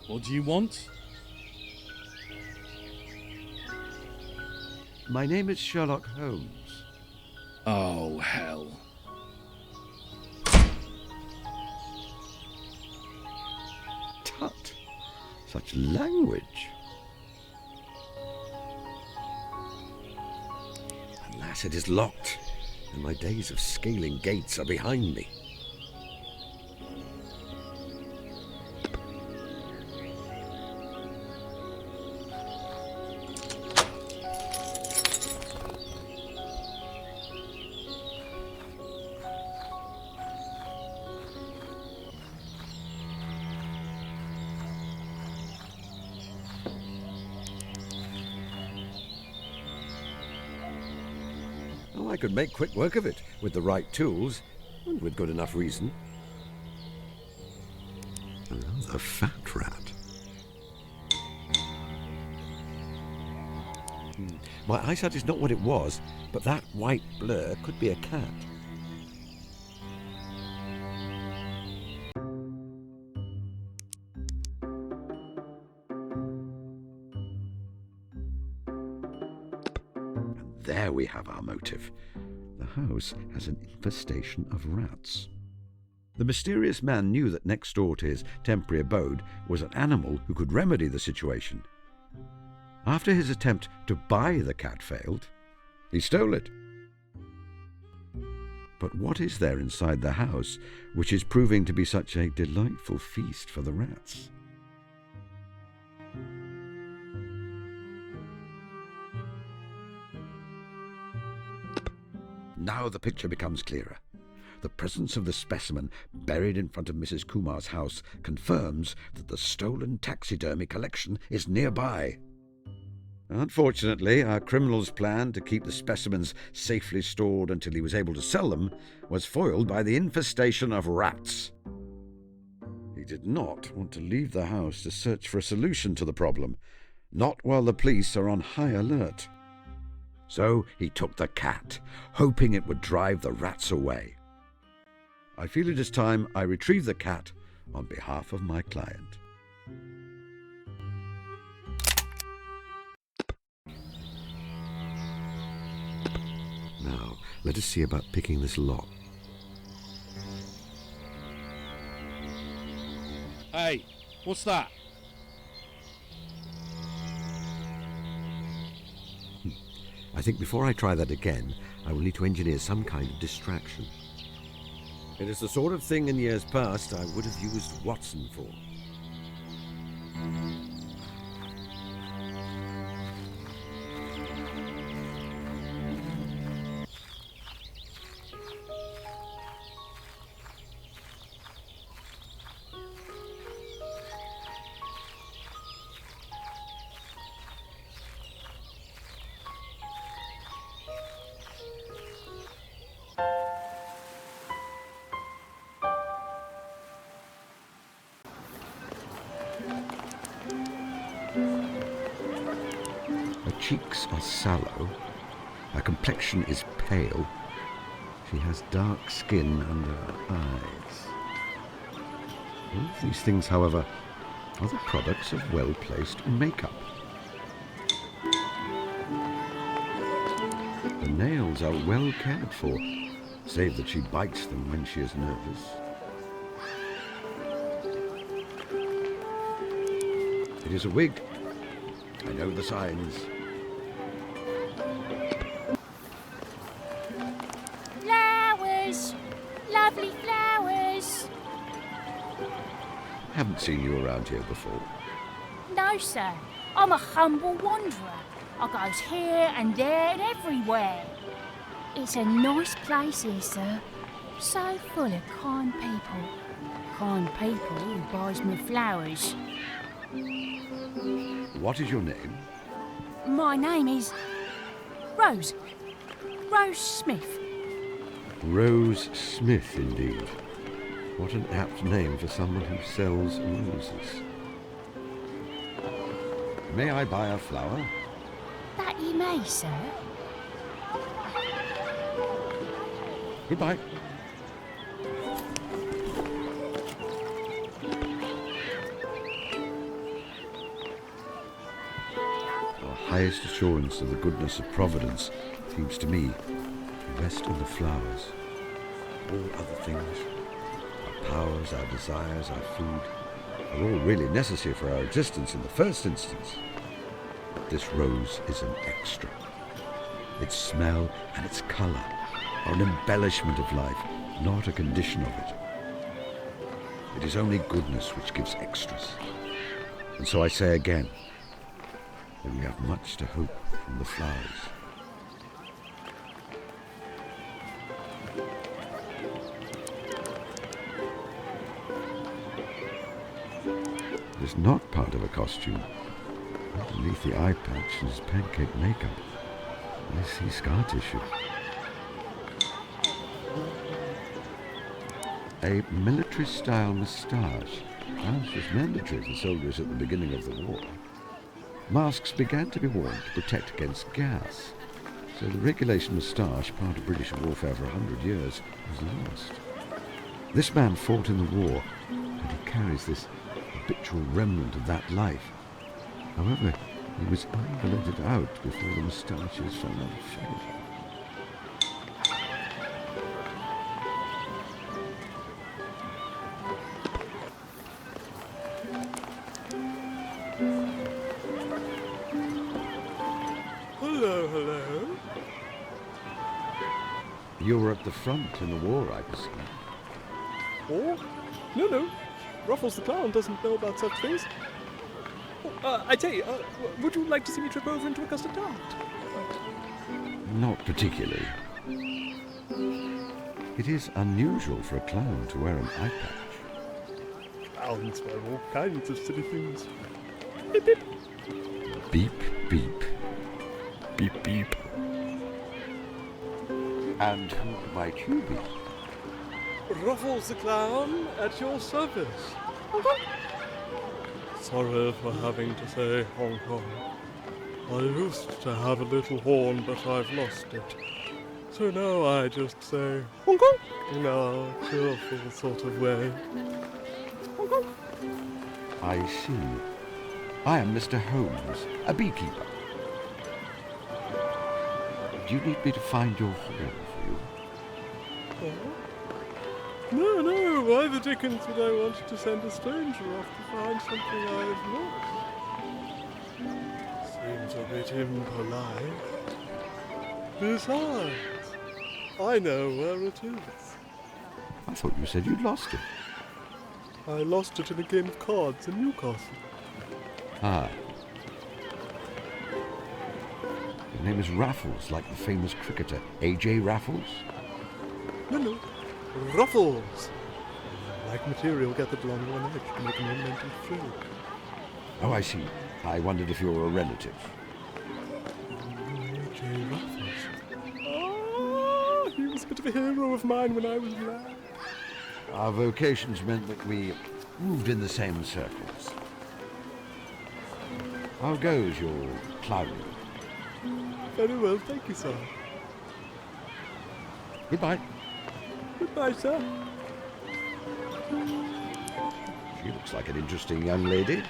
What do you want? My name is Sherlock Holmes. Oh, hell. Tut! Such language! Alas, it is locked, and my days of scaling gates are behind me. Oh, I could make quick work of it with the right tools and with good enough reason. A rather fat rat. My eyesight is not what it was, but that white blur could be a cat. There we have our motive. The house has an infestation of rats. The mysterious man knew that next door to his temporary abode was an animal who could remedy the situation. After his attempt to buy the cat failed, he stole it. But what is there inside the house which is proving to be such a delightful feast for the rats? Now the picture becomes clearer. The presence of the specimen buried in front of Mrs. Kumar's house confirms that the stolen taxidermy collection is nearby. Unfortunately, our criminal's plan to keep the specimens safely stored until he was able to sell them was foiled by the infestation of rats. He did not want to leave the house to search for a solution to the problem, not while the police are on high alert. So he took the cat, hoping it would drive the rats away. I feel it is time I retrieve the cat on behalf of my client. Now, let us see about picking this lock. Hey, what's that? I think before I try that again, I will need to engineer some kind of distraction. It is the sort of thing in years past I would have used Watson for. Her cheeks are sallow, her complexion is pale, she has dark skin under her eyes. All of these things, however, are the products of well-placed makeup. The nails are well cared for, save that she bites them when she is nervous. It is a wig. I know the signs. Flowers! Lovely flowers! Haven't seen you around here before. No, sir. I'm a humble wanderer. I goes here and there and everywhere. It's a nice place here, sir. So full of kind people. Kind people who buys me flowers. What is your name? My name is Rose. Rose Smith. Rose Smith, indeed. What an apt name for someone who sells roses. May I buy a flower? That you may, sir. Goodbye. Our highest assurance of the goodness of Providence seems to me to rest in the flowers. All other things, our powers, our desires, our food, are all really necessary for our existence in the first instance. But this rose is an extra. Its smell and its colour are an embellishment of life, not a condition of it. It is only goodness which gives extras. And so I say again, that we have much to hope from the flowers. It is not part of a costume. Underneath the eye patch is pancake makeup. I see scar tissue. A military-style moustache. This was mandatory for soldiers at the beginning of the war. Masks began to be worn to protect against gas, so the regulation moustache, part of British warfare for 100 years, was lost. This man fought in the war, and he carries this habitual remnant of that life. However, he was invalided out before the moustaches fell out of favour. Hello, hello. You were at the front in the war, I see. Oh? No. Ruffles the Clown doesn't know about such things. Oh, I tell you, would you like to see me trip over into a custard tart? Not particularly. It is unusual for a clown to wear an eye patch. Clowns wear all kinds of silly things. Beep, beep. Beep, beep. Beep, beep. And who might you be? Ruffles the Clown at your service. Sorry for having to say Hong Kong. I used to have a little horn, but I've lost it. So now I just say Hong Kong in a cheerful sort of way. Hong Kong. I see. I am Mr. Holmes, a beekeeper. Do you need me to find your horn for you? No, no, why the dickens would I want to send a stranger off to find something I've lost? Seems a bit impolite. Besides, I know where it is. I thought you said you'd lost it. I lost it in a game of cards in Newcastle. Ah. Your name is Raffles, like the famous cricketer A.J. Raffles? No, Ruffles. Like material gathered along one edge to make an ornamental frill. Oh, I see. I wondered if you were a relative. A.J. Raffles. Ah, he was a bit of a hero of mine when I was a lad. Our vocations meant that we moved in the same circles. How goes your clowning? Very well, thank you, sir. Goodbye. Goodbye, sir. She looks like an interesting young lady.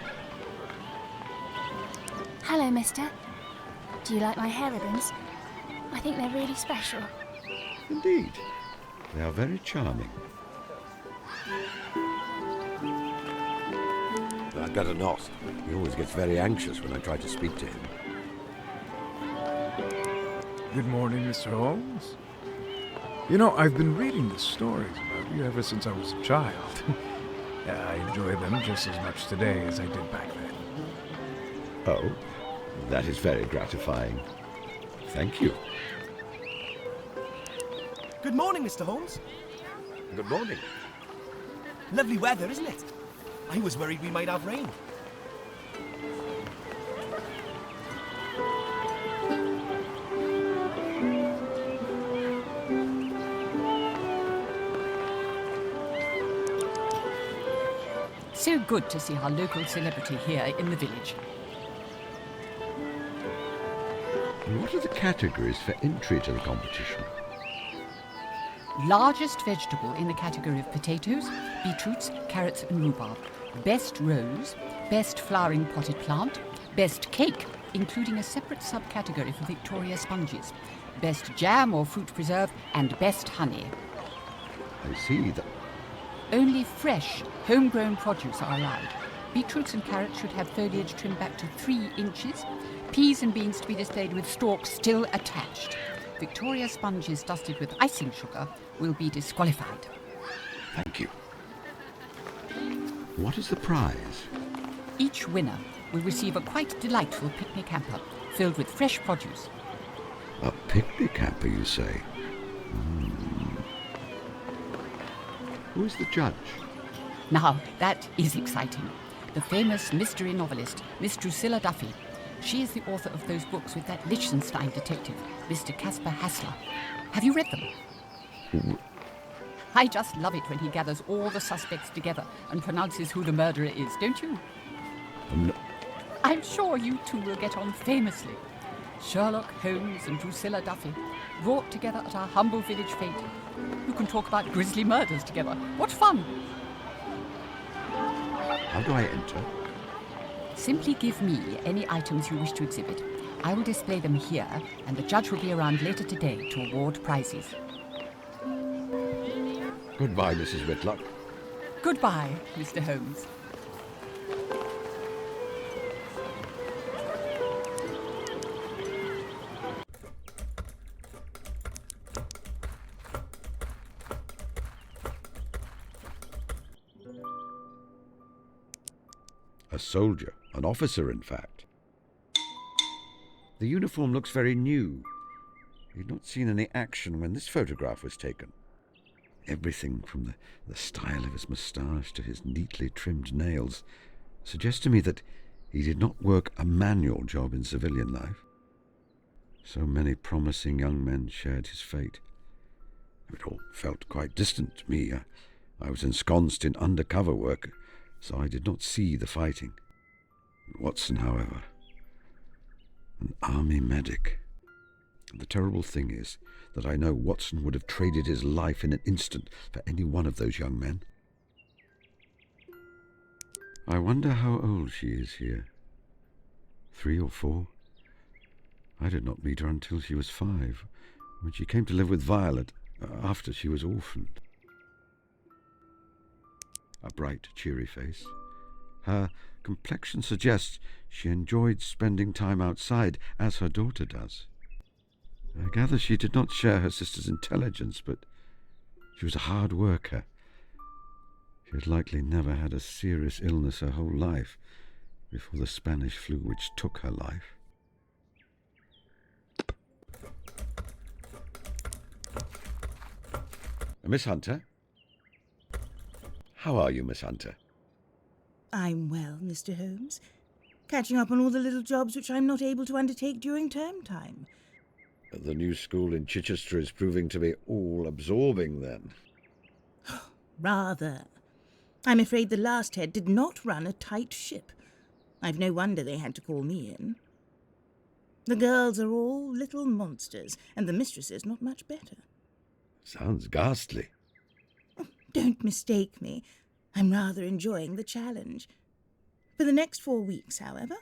Hello, mister. Do you like my hair ribbons? I think they're really special. Indeed. They are very charming. I'd better not. He always gets very anxious when I try to speak to him. Good morning, Mr. Holmes. You know, I've been reading the stories about you ever since I was a child. I enjoy them just as much today as I did back then. Oh, that is very gratifying. Thank you. Good morning, Mr. Holmes. Good morning. Lovely weather, isn't it? I was worried we might have rain. So good to see our local celebrity here in the village. And what are the categories for entry to the competition? Largest vegetable in the category of potatoes, beetroots, carrots and rhubarb. Best rose, best flowering potted plant, best cake, including a separate subcategory for Victoria sponges, best jam or fruit preserve, and best honey. I see that. Only fresh, homegrown produce are allowed. Beetroots and carrots should have foliage trimmed back to 3 inches. Peas and beans to be displayed with stalks still attached. Victoria sponges dusted with icing sugar will be disqualified. Thank you. What is the prize? Each winner will receive a quite delightful picnic hamper filled with fresh produce. A picnic hamper, you say? Who is the judge? Now, that is exciting. The famous mystery novelist, Miss Drusilla Duffy. She is the author of those books with that Liechtenstein detective, Mr. Caspar Hassler. Have you read them? I just love it when he gathers all the suspects together and pronounces who the murderer is, don't you? No. I'm sure you two will get on famously. Sherlock Holmes and Drusilla Duffy, brought together at our humble village fete. You can talk about grisly murders together. What fun! How do I enter? Simply give me any items you wish to exhibit. I will display them here, and the judge will be around later today to award prizes. Goodbye, Mrs. Whitlock. Goodbye, Mr. Holmes. A soldier, an officer, in fact. The uniform looks very new. He'd not seen any action when this photograph was taken. Everything from the style of his moustache to his neatly trimmed nails suggests to me that he did not work a manual job in civilian life. So many promising young men shared his fate. It all felt quite distant to me. I was ensconced in undercover work, so I did not see the fighting. Watson, however, an army medic. The terrible thing is that I know Watson would have traded his life in an instant for any one of those young men. I wonder how old she is here. 3 or 4? I did not meet her until she was 5, when she came to live with Violet after she was orphaned. A bright, cheery face. Her complexion suggests she enjoyed spending time outside, as her daughter does. I gather she did not share her sister's intelligence, but she was a hard worker. She had likely never had a serious illness her whole life before the Spanish flu which took her life. Miss Hunter? How are you, Miss Hunter? I'm well, Mr. Holmes. Catching up on all the little jobs which I'm not able to undertake during term time. The new school in Chichester is proving to be all-absorbing, then. Rather. I'm afraid the last head did not run a tight ship. I've no wonder they had to call me in. The girls are all little monsters, and the mistresses not much better. Sounds ghastly. Don't mistake me. I'm rather enjoying the challenge. For the next 4 weeks, however,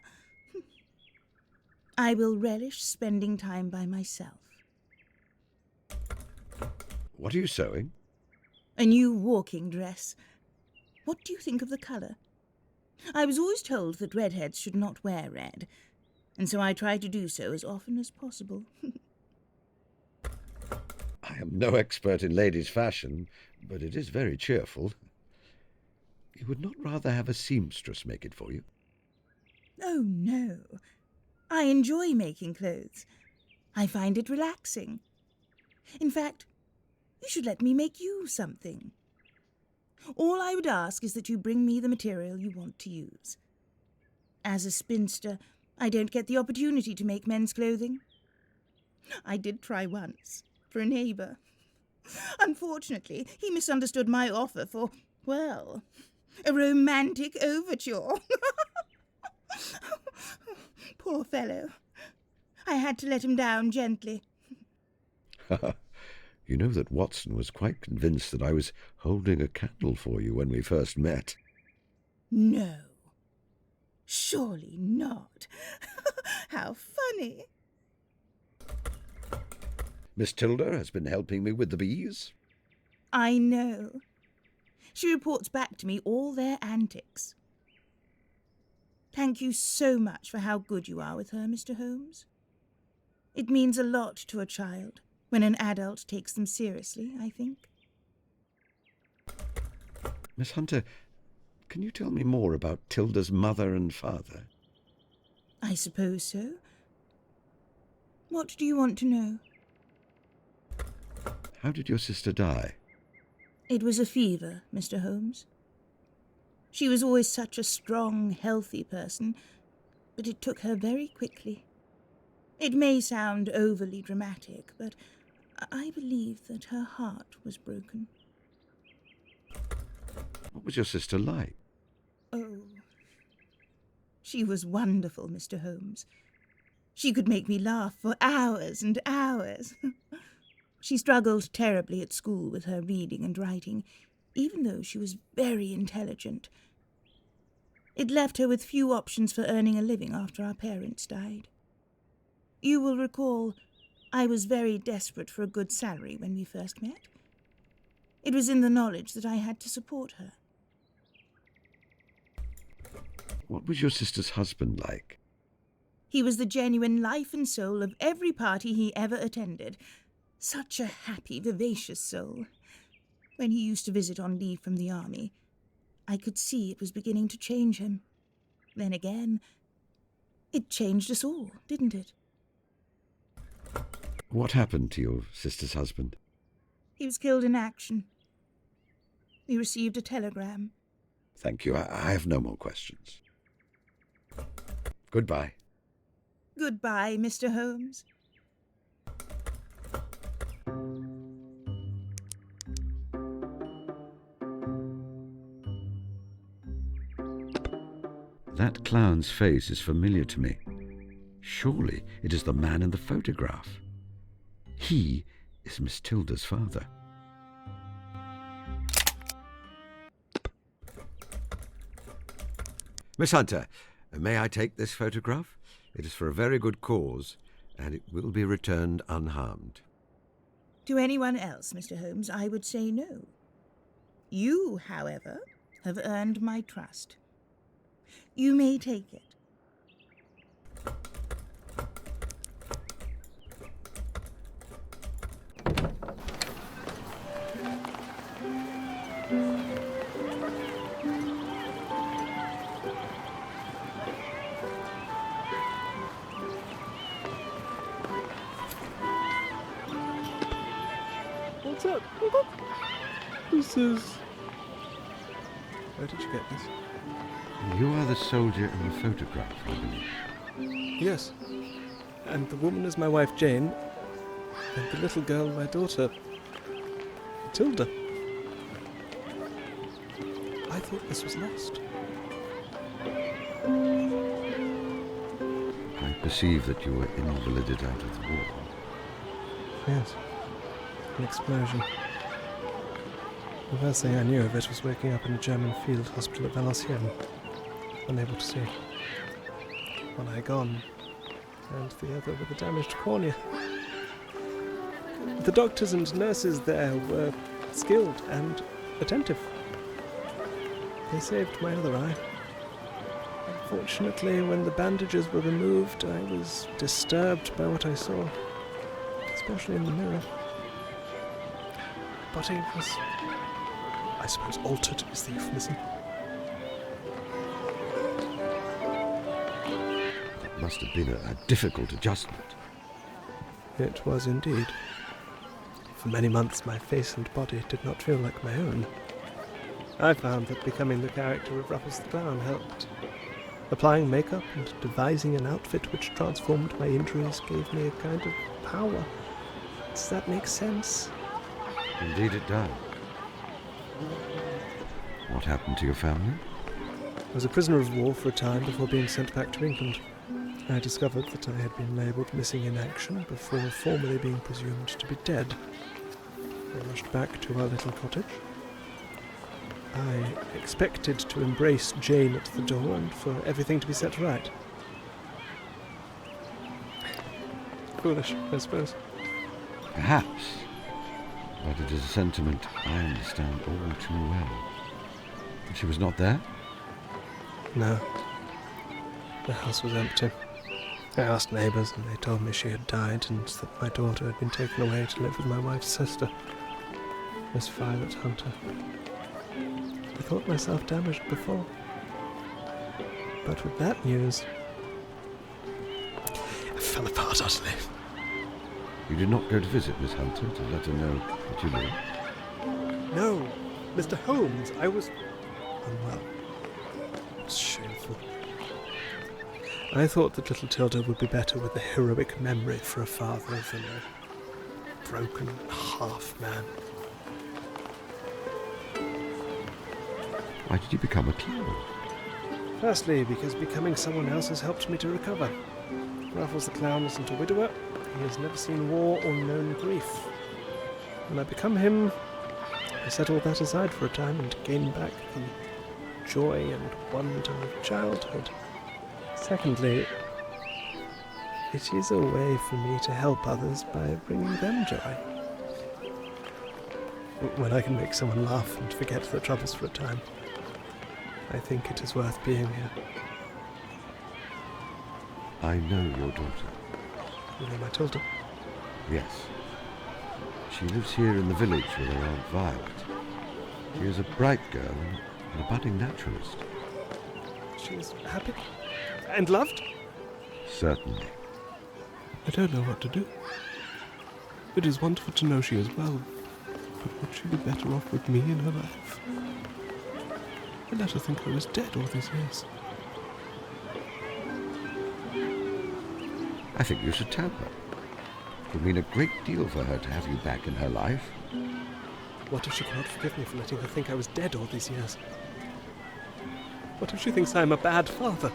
I will relish spending time by myself. What are you sewing? A new walking dress. What do you think of the colour? I was always told that redheads should not wear red, and so I try to do so as often as possible. I am no expert in ladies' fashion, but it is very cheerful. You would not rather have a seamstress make it for you? Oh, no. I enjoy making clothes. I find it relaxing. In fact, you should let me make you something. All I would ask is that you bring me the material you want to use. As a spinster, I don't get the opportunity to make men's clothing. I did try once, for a neighbour. Unfortunately, he misunderstood my offer for, well, a romantic overture. Poor fellow. I had to let him down gently. You know that Watson was quite convinced that I was holding a candle for you when we first met. No. Surely not. How funny. Miss Tilda has been helping me with the bees. I know. She reports back to me all their antics. Thank you so much for how good you are with her, Mr. Holmes. It means a lot to a child when an adult takes them seriously, I think. Miss Hunter, can you tell me more about Tilda's mother and father? I suppose so. What do you want to know? How did your sister die? It was a fever, Mr. Holmes. She was always such a strong, healthy person, but it took her very quickly. It may sound overly dramatic, but I believe that her heart was broken. What was your sister like? Oh, she was wonderful, Mr. Holmes. She could make me laugh for hours and hours. She struggled terribly at school with her reading and writing, even though she was very intelligent. It left her with few options for earning a living after our parents died. You will recall I was very desperate for a good salary when we first met. It was in the knowledge that I had to support her. What was your sister's husband like? He was the genuine life and soul of every party he ever attended. Such a happy, vivacious soul. When he used to visit on leave from the army, I could see it was beginning to change him. Then again, it changed us all, didn't it? What happened to your sister's husband? He was killed in action. We received a telegram. Thank you. I have no more questions. Goodbye. Goodbye, Mr. Holmes. That clown's face is familiar to me. Surely it is the man in the photograph. He is Miss Tilda's father. Miss Hunter, may I take this photograph? It is for a very good cause, and it will be returned unharmed. To anyone else, Mr. Holmes, I would say no. You, however, have earned my trust. You may take it. What's that? This is... Where did you get this? You are the soldier in the photograph, I believe. Yes. And the woman is my wife, Jane. And the little girl, my daughter, Tilda. I thought this was lost. I perceive that you were invalided out of the war. Yes. An explosion. The first thing I knew of it was waking up in a German field hospital at Valenciennes, unable to see. One eye gone, and the other with a damaged cornea. The doctors and nurses there were skilled and attentive. They saved my other eye. Unfortunately, when the bandages were removed, I was disturbed by what I saw, especially in the mirror. The body was, I suppose, altered is the euphemism. That must have been a difficult adjustment. It was indeed. For many months my face and body did not feel like my own. I found that becoming the character of Ruffles the Clown helped. Applying makeup and devising an outfit which transformed my injuries gave me a kind of power. Does that make sense? Indeed it does. What happened to your family? I was a prisoner of war for a time before being sent back to England. I discovered that I had been labelled missing in action before formally being presumed to be dead. I rushed back to our little cottage. I expected to embrace Jane at the door and for everything to be set right. Foolish, I suppose. Perhaps. But it is a sentiment I understand all too well. She was not there? No. The house was empty. I asked neighbours and they told me she had died and that my daughter had been taken away to live with my wife's sister, Miss Violet Hunter. I thought myself damaged before. But with that news, I fell apart utterly. You did not go to visit Miss Hunter to let her know that you lived? No, Mr. Holmes, I was unwell. It's shameful. I thought that little Tilda would be better with a heroic memory for a father than a broken half-man. Why did you become a clown? Firstly, because becoming someone else has helped me to recover. Ruffles the Clown isn't a widower. He has never seen war or known grief. When I become him, I set all that aside for a time and gain back the joy and wonder of childhood. Secondly, it is a way for me to help others by bringing them joy. When I can make someone laugh and forget their troubles for a time, I think it is worth being here. I know your daughter. You know my Tilda? Yes. She lives here in the village with her Aunt Violet. She is a bright girl and a budding naturalist. She is happy and loved? Certainly. I don't know what to do. It is wonderful to know she is well, but would she be better off with me in her life? I let her think I was dead all these years. I think you should tell her. It would mean a great deal for her to have you back in her life. What if she cannot forgive me for letting her think I was dead all these years? What if she thinks I am a bad father?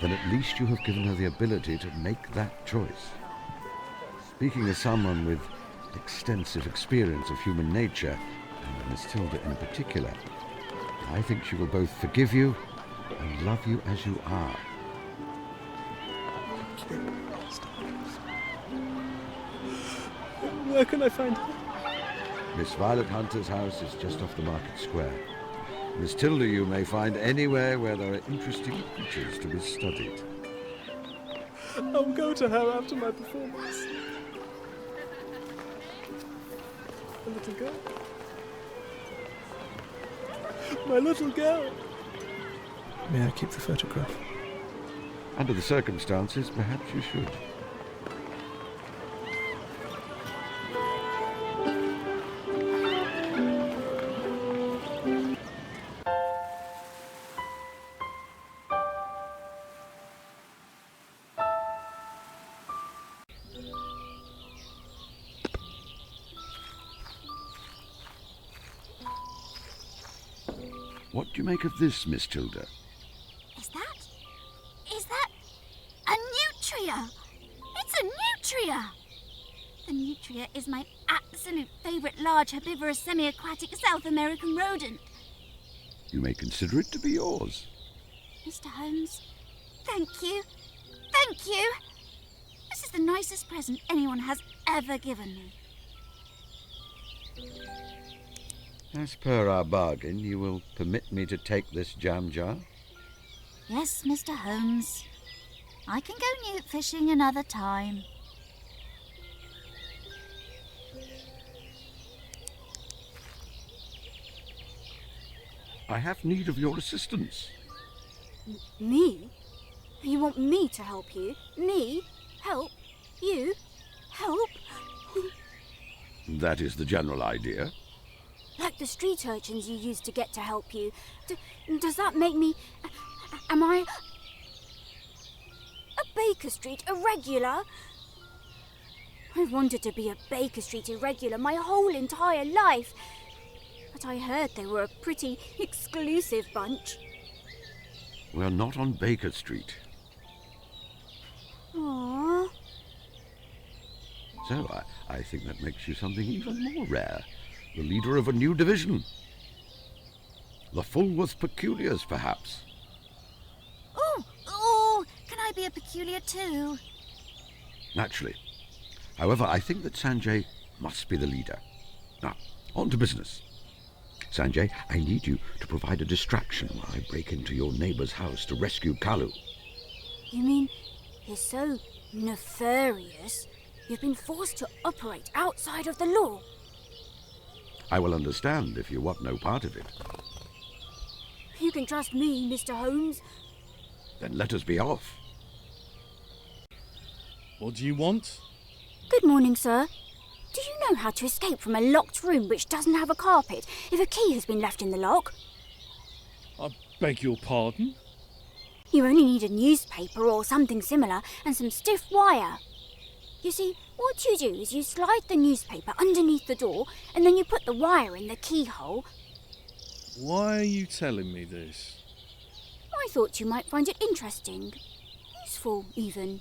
Then at least you have given her the ability to make that choice. Speaking as someone with extensive experience of human nature, and Miss Tilda in particular, I think she will both forgive you and love you as you are. Where can I find her? Miss Violet Hunter's house is just off the market square. Miss Tilda you may find anywhere where there are interesting creatures to be studied. I'll go to her after my performance. A little girl. My little girl. May I keep the photograph? Under the circumstances, perhaps you should. What do you make of this, Miss Tilda? Is that a nutria? It's a nutria! The nutria is my absolute favourite large herbivorous semi-aquatic South American rodent. You may consider it to be yours. Mr. Holmes, thank you. Thank you. This is the nicest present anyone has ever given me. As per our bargain, you will permit me to take this jam jar? Yes, Mr. Holmes. I can go newt fishing another time. I have need of your assistance. Me? You want me to help you? Me? Help? You? Help? That is the general idea. Like the street urchins you used to get to help you. Does that make me... Am I... a Baker Street irregular? I've wanted to be a Baker Street irregular my whole entire life. But I heard they were a pretty exclusive bunch. We're not on Baker Street. Aww. So I think that makes you something even more rare. The leader of a new division. The Fulworth Peculiars, perhaps. Oh, can I be a peculiar too? Naturally. However, I think that Sanjay must be the leader. Now, on to business. Sanjay, I need you to provide a distraction while I break into your neighbour's house to rescue Kalu. You mean you're so nefarious you've been forced to operate outside of the law? I will understand if you want no part of it. You can trust me, Mr. Holmes. Then let us be off. What do you want? Good morning, sir. Do you know how to escape from a locked room which doesn't have a carpet if a key has been left in the lock? I beg your pardon? You only need a newspaper or something similar and some stiff wire. You see, what you do is you slide the newspaper underneath the door and then you put the wire in the keyhole. Why are you telling me this? I thought you might find it interesting. Useful, even.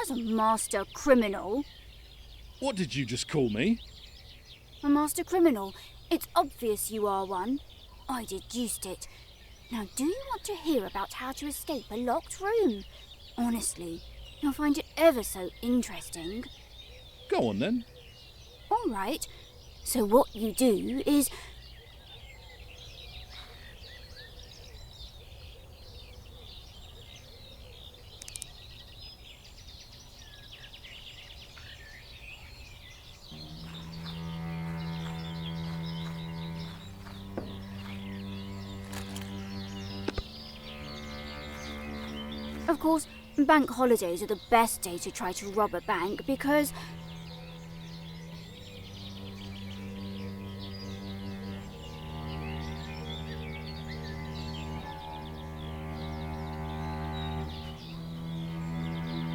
As a master criminal. What did you just call me? A master criminal. It's obvious you are one. I deduced it. Now, do you want to hear about how to escape a locked room? Honestly, you'll find it ever so interesting. Go on, then. All right. So what you do is... Of course, bank holidays are the best day to try to rob a bank because...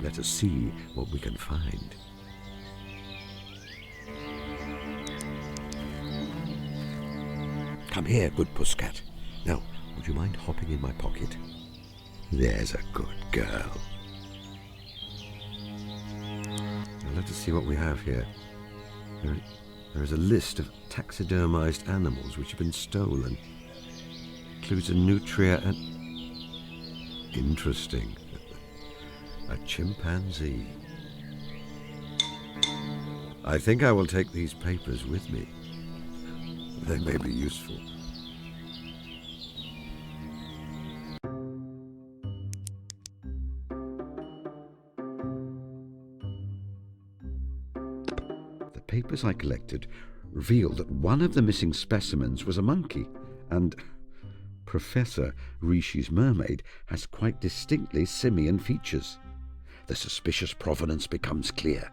Let us see what we can find. Come here, good pusscat. Now, would you mind hopping in my pocket? There's a good girl. Now let us see what we have here. There is a list of taxidermized animals which have been stolen. Includes a nutria and... Interesting. A chimpanzee. I think I will take these papers with me. They may be useful. The papers I collected revealed that one of the missing specimens was a monkey, and Professor Rishi's mermaid has quite distinctly simian features. The suspicious provenance becomes clear.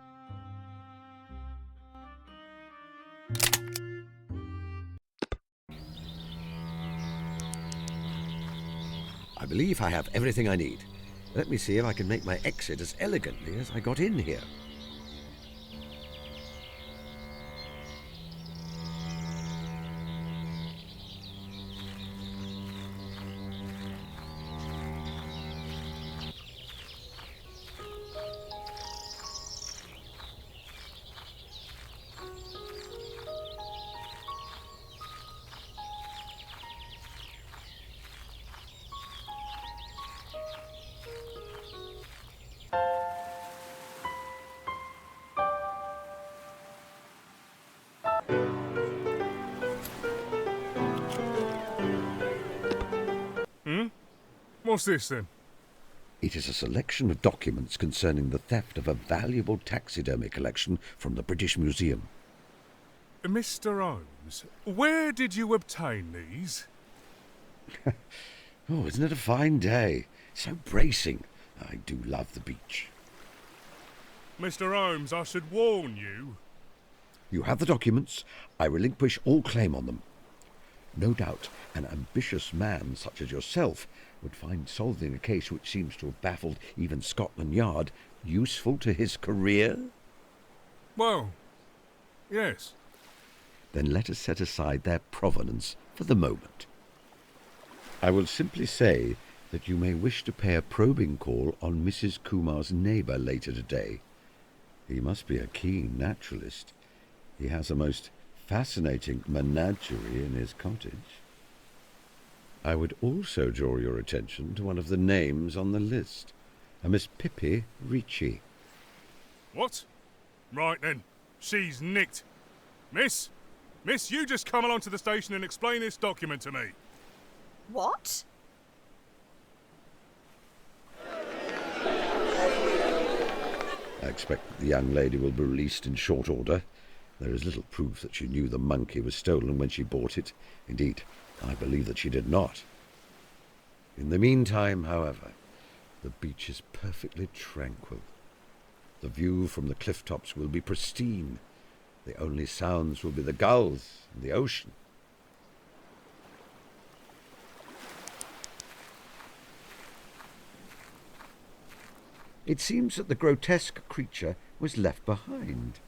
I believe I have everything I need. Let me see if I can make my exit as elegantly as I got in here. What's this then? It is a selection of documents concerning the theft of a valuable taxidermy collection from the British Museum. Mr. Holmes, where did you obtain these? Oh, isn't it a fine day? So bracing. I do love the beach. Mr. Holmes, I should warn you. You have the documents. I relinquish all claim on them. No doubt an ambitious man such as yourself would find solving a case which seems to have baffled even Scotland Yard useful to his career? Well, yes. Then let us set aside their provenance for the moment. I will simply say that you may wish to pay a probing call on Mrs. Kumar's neighbour later today. He must be a keen naturalist. He has a most fascinating menagerie in his cottage. I would also draw your attention to one of the names on the list, a Miss Pippi Ricci. What? Right then, she's nicked. Miss, you just come along to the station and explain this document to me. What? I expect that the young lady will be released in short order. There is little proof that she knew the monkey was stolen when she bought it. Indeed, I believe that she did not. In the meantime, however, the beach is perfectly tranquil. The view from the cliff tops will be pristine. The only sounds will be the gulls and the ocean. It seems that the grotesque creature was left behind.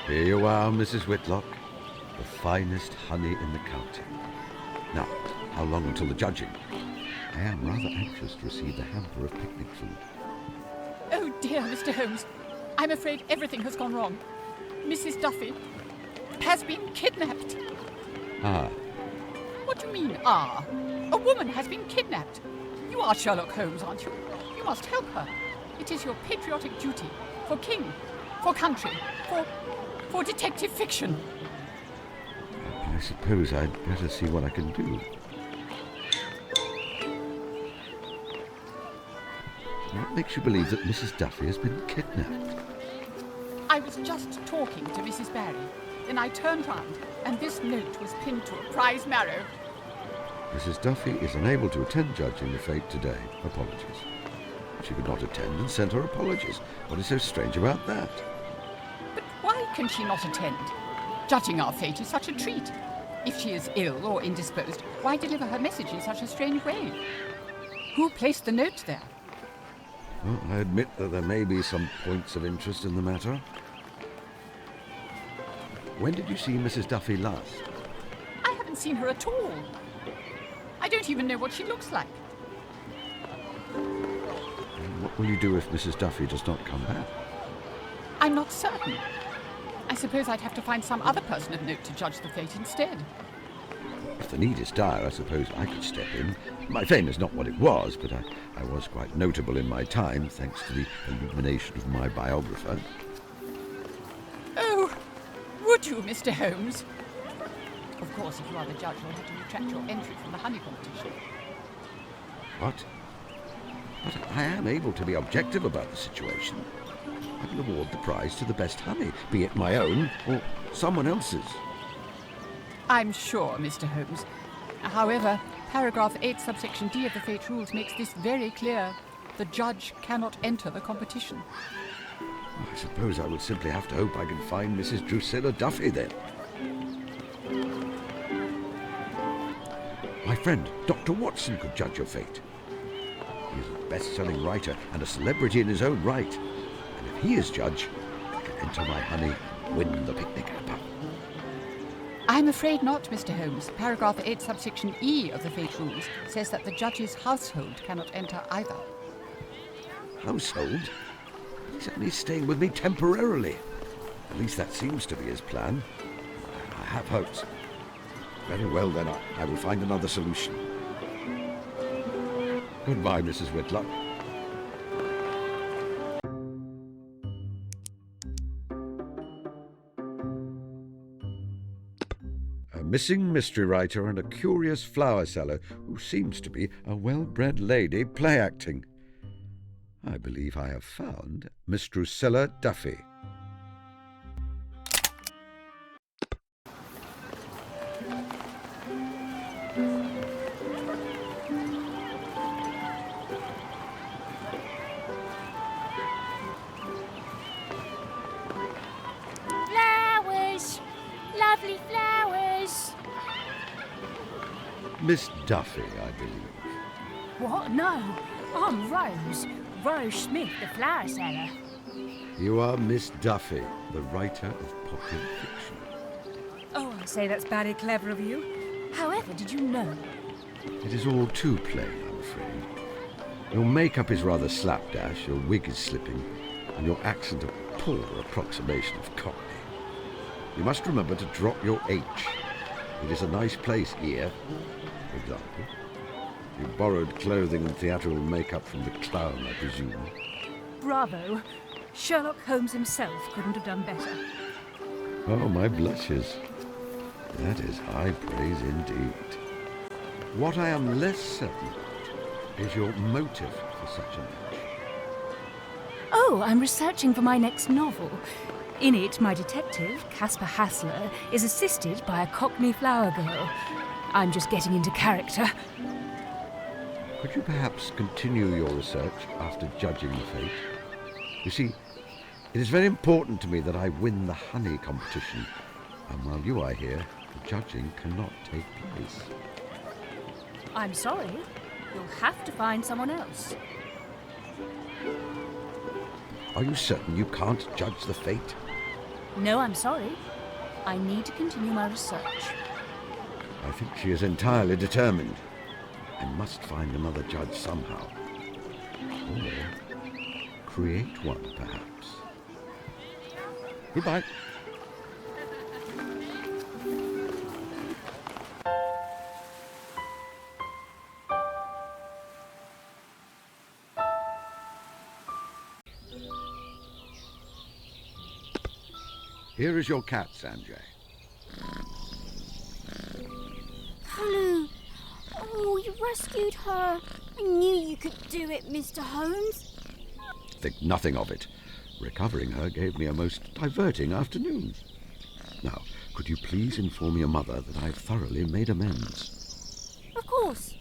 Here you are, Mrs. Whitlock. The finest honey in the county. Now, how long until the judging? I am rather anxious to receive the hamper of picnic food. dear, Mr. Holmes. I'm afraid everything has gone wrong. Mrs. Duffy has been kidnapped. Ah, What do you mean, ah? A woman has been kidnapped. You are Sherlock Holmes, aren't you? You must help her. It is your patriotic duty. For king, for country, for detective fiction. I suppose I'd better see what I can do. What makes you believe that Mrs. Duffy has been kidnapped? I was just talking to Mrs. Barry. Then I turned round, and this note was pinned to a prize marrow. Mrs. Duffy is unable to attend judging the fete today. Apologies. She could not attend and sent her apologies. What is so strange about that? But why can she not attend? Judging our fate is such a treat. If she is ill or indisposed, why deliver her message in such a strange way? Who placed the note there? Well, I admit that there may be some points of interest in the matter. When did you see Mrs. Duffy last? I haven't seen her at all. I don't even know what she looks like. And what will you do if Mrs. Duffy does not come back? I'm not certain. I suppose I'd have to find some other person of note to judge the fate instead. If the need is dire, I suppose I could step in. My fame is not what it was, but I was quite notable in my time, thanks to the illumination of my biographer. Oh, would you, Mr. Holmes? Of course, if you are the judge, you'll have to retract your entry from the honey competition. What? But I am able to be objective about the situation. I will award the prize to the best honey, be it my own or someone else's. I'm sure, Mr. Holmes. However, paragraph 8, subsection D of the fate rules makes this very clear. The judge cannot enter the competition. I suppose I would simply have to hope I can find Mrs. Drusilla Duffy then. My friend, Dr. Watson, could judge your fate. He is a best-selling writer and a celebrity in his own right. And if he is judge, I can enter my honey and win the picnic apple. I'm afraid not, Mr. Holmes. Paragraph 8, subsection E of the fate rules says that the judge's household cannot enter either. Household? He's only staying with me temporarily. At least that seems to be his plan. I have hopes. Very well, then, I will find another solution. Goodbye, Mrs. Whitlock. A missing mystery writer and a curious flower seller who seems to be a well-bred lady play-acting. I believe I have found Miss Drusilla Duffy. Flowers! Lovely flowers! Miss Duffy, I believe. What? No. I'm Rose. Rose Smith, the flower seller. You are Miss Duffy, the writer of popular fiction. Oh, I say that's very clever of you. However, did you know? It is all too plain, I'm afraid. Your makeup is rather slapdash, your wig is slipping, and your accent a poor approximation of Cockney. You must remember to drop your H. It is a nice place here, for example. You borrowed clothing and theatrical makeup from the clown, I presume. Bravo. Sherlock Holmes himself couldn't have done better. Oh, my blushes. That is high praise indeed. What I am less certain about is your motive for such an act. Oh, I'm researching for my next novel. In it, my detective, Caspar Hassler, is assisted by a Cockney flower girl. I'm just getting into character. Could you perhaps continue your research after judging the fate? You see, it is very important to me that I win the honey competition, and while you are here, the judging cannot take place. I'm sorry. You'll have to find someone else. Are you certain you can't judge the fate? No, I'm sorry. I need to continue my research. I think she is entirely determined. I must find another judge somehow. Or create one, perhaps. Goodbye. Here is your cat, Sanjay. Hello. Oh, you rescued her. I knew you could do it, Mr. Holmes. Think nothing of it. Recovering her gave me a most diverting afternoon. Now, could you please inform your mother that I've thoroughly made amends? Of course.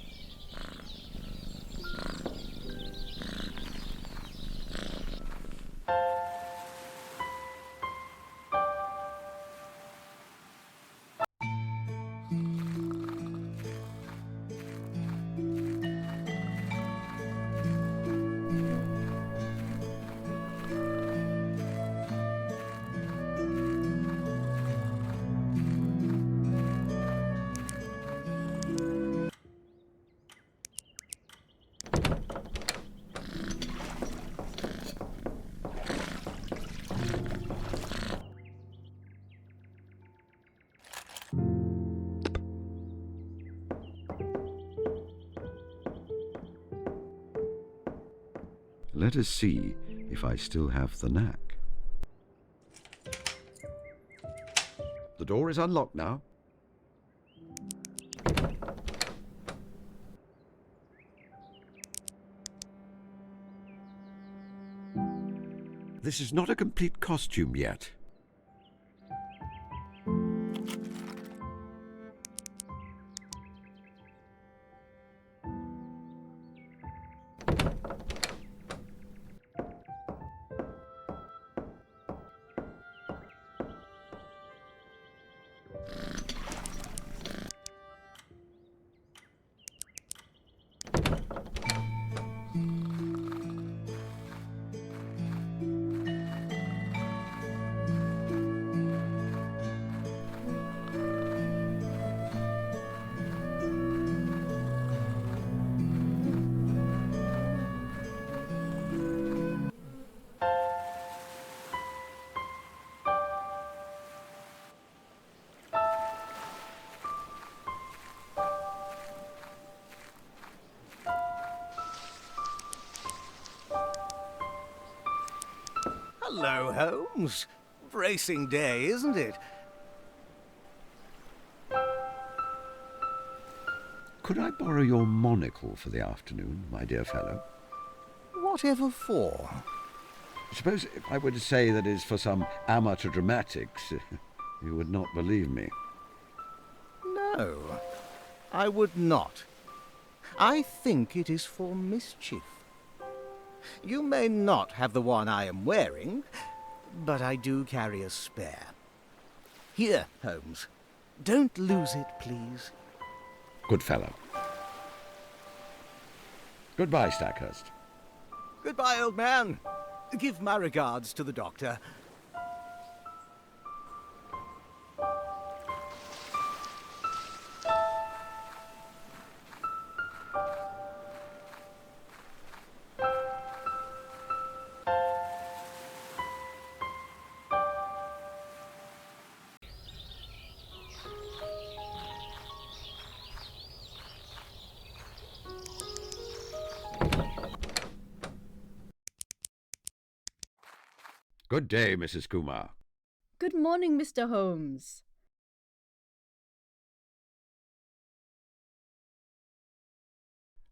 Let us see if I still have the knack. The door is unlocked now. This is not a complete costume yet. Hello, Holmes. Bracing day, isn't it? Could I borrow your monocle for the afternoon, my dear fellow? Whatever for? Suppose if I were to say that is for some amateur dramatics, you would not believe me. No, I would not. I think it is for mischief. You may not have the one I am wearing, but I do carry a spare. Here, Holmes. Don't lose it, please. Good fellow. Goodbye, Stackhurst. Goodbye, old man. Give my regards to the doctor. Good day, Mrs. Kumar. Good morning, Mr. Holmes.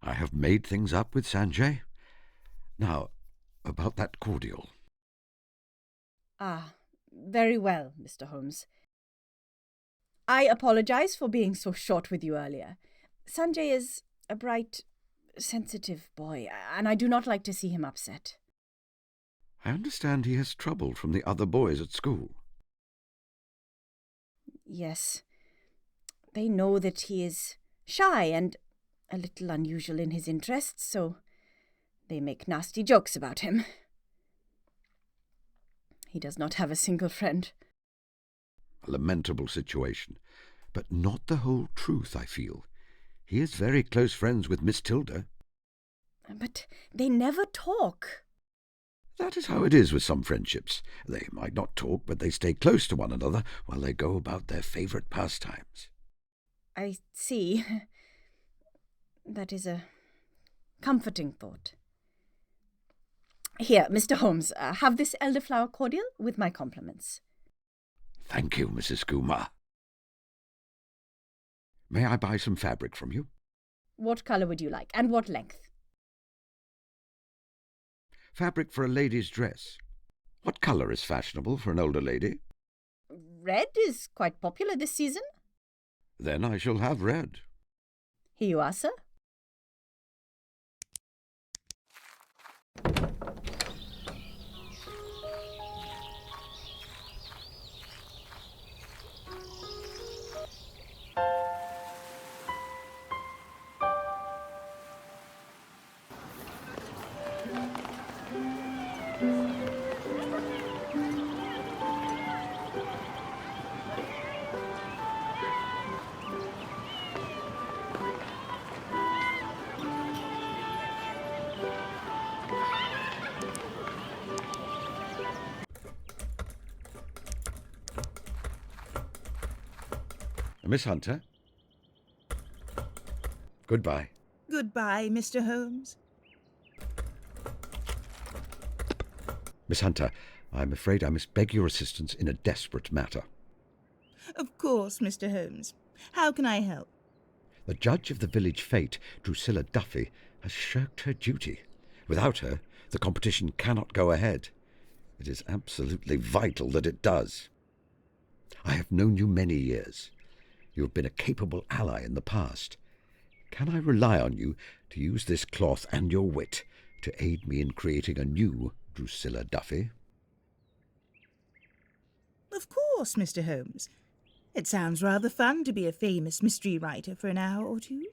I have made things up with Sanjay. Now, about that cordial. Ah, very well, Mr. Holmes. I apologize for being so short with you earlier. Sanjay is a bright, sensitive boy, and I do not like to see him upset. I understand he has trouble from the other boys at school. Yes. They know that he is shy and a little unusual in his interests, so they make nasty jokes about him. He does not have a single friend. A lamentable situation, but not the whole truth, I feel. He is very close friends with Miss Tilda. But they never talk. That is how it is with some friendships. They might not talk, but they stay close to one another while they go about their favourite pastimes. I see. That is a comforting thought. Here, Mr. Holmes, have this elderflower cordial with my compliments. Thank you, Mrs. Kumar. May I buy some fabric from you? What colour would you like, and what length? Fabric for a lady's dress. What colour is fashionable for an older lady? Red is quite popular this season. Then I shall have red. Here you are, sir. Miss Hunter? Goodbye. Goodbye, Mr. Holmes. Miss Hunter, I'm afraid I must beg your assistance in a desperate matter. Of course, Mr. Holmes. How can I help? The judge of the village fete, Drusilla Duffy, has shirked her duty. Without her, the competition cannot go ahead. It is absolutely vital that it does. I have known you many years. You have been a capable ally in the past. Can I rely on you to use this cloth and your wit to aid me in creating a new Drusilla Duffy? Of course, Mr. Holmes. It sounds rather fun to be a famous mystery writer for an hour or two.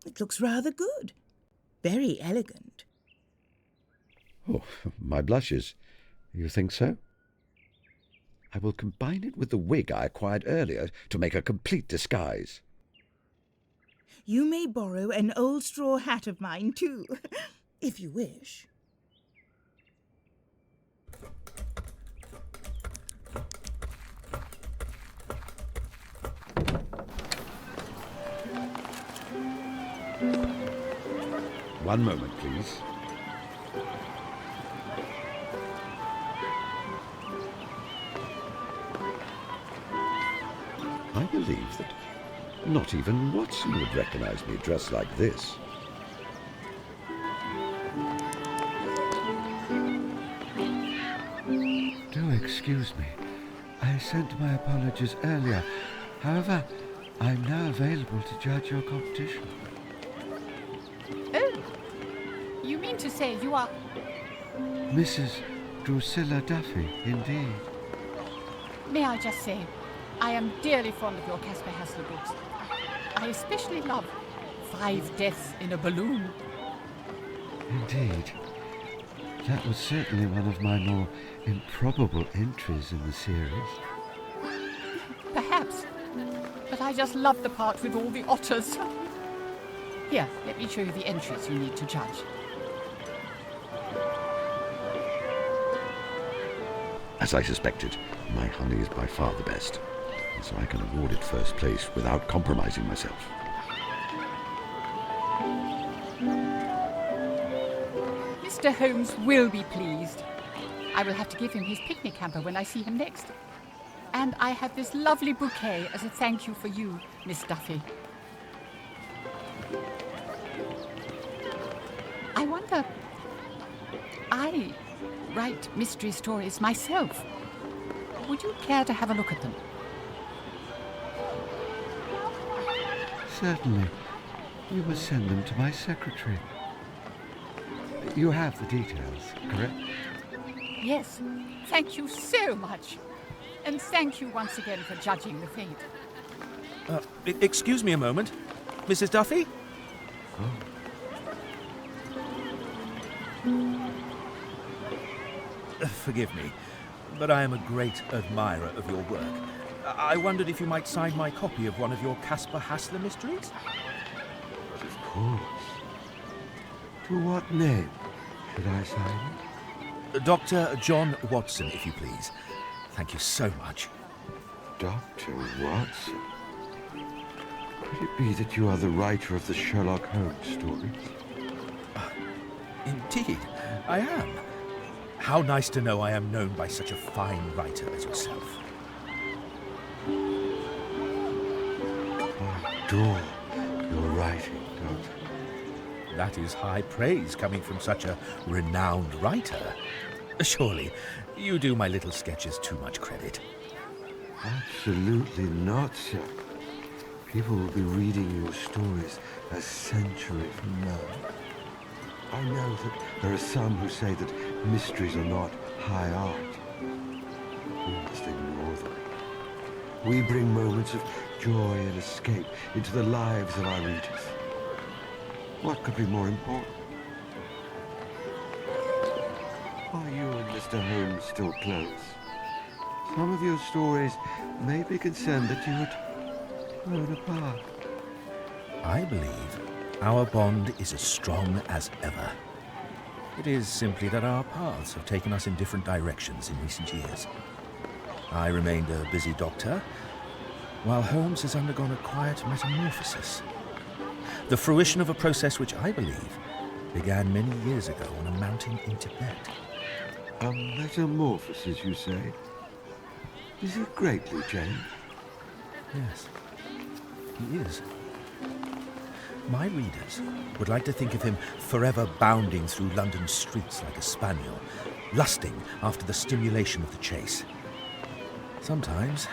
It looks rather good. Very elegant. Oh, my blushes. You think so? I will combine it with the wig I acquired earlier to make a complete disguise. You may borrow an old straw hat of mine, too, if you wish. One moment, please. I believe that not even Watson would recognize me dressed like this. Do excuse me. I sent my apologies earlier. However, I'm now available to judge your competition. Oh, you mean to say you are... Mrs. Drusilla Duffy, indeed. May I just say, I am dearly fond of your Caspar Hassler books. I especially love 5 Deaths in a Balloon. Indeed. That was certainly one of my more improbable entries in the series. Perhaps, but I just love the part with all the otters. Here, let me show you the entries you need to judge. As I suspected, my honey is by far the best, and so I can award it first place without compromising myself. Mr. Holmes will be pleased. I will have to give him his picnic hamper when I see him next. And I have this lovely bouquet as a thank you for you, Miss Duffy. I wonder... I write mystery stories myself. Would you care to have a look at them? Certainly. You must send them to my secretary. You have the details, correct? Yes. Thank you so much. And thank you once again for judging the fate. Excuse me a moment. Mrs. Duffy? Oh. Forgive me. but I am a great admirer of your work. I wondered if you might sign my copy of one of your Caspar Hassler mysteries? But of course. To what name should I sign it? Dr. John Watson, if you please. Thank you so much. Dr. Watson? Could it be that you are the writer of the Sherlock Holmes stories? Indeed, I am. How nice to know I am known by such a fine writer as yourself. I adore your writing, Doctor. That is high praise coming from such a renowned writer. Surely, you do my little sketches too much credit. Absolutely not, sir. People will be reading your stories a century from now. I know that there are some who say that mysteries are not high art. We must ignore them. We bring moments of joy and escape into the lives of our readers. What could be more important? Are you and Mr. Holmes still close? Some of your stories made me concerned that you had grown apart. I believe our bond is as strong as ever. It is simply that our paths have taken us in different directions in recent years. I remained a busy doctor, while Holmes has undergone a quiet metamorphosis. The fruition of a process which I believe began many years ago on a mountain in Tibet. A metamorphosis, you say? Is he greatly changed? Yes, he is. My readers would like to think of him forever bounding through London's streets like a spaniel, lusting after the stimulation of the chase. Sometimes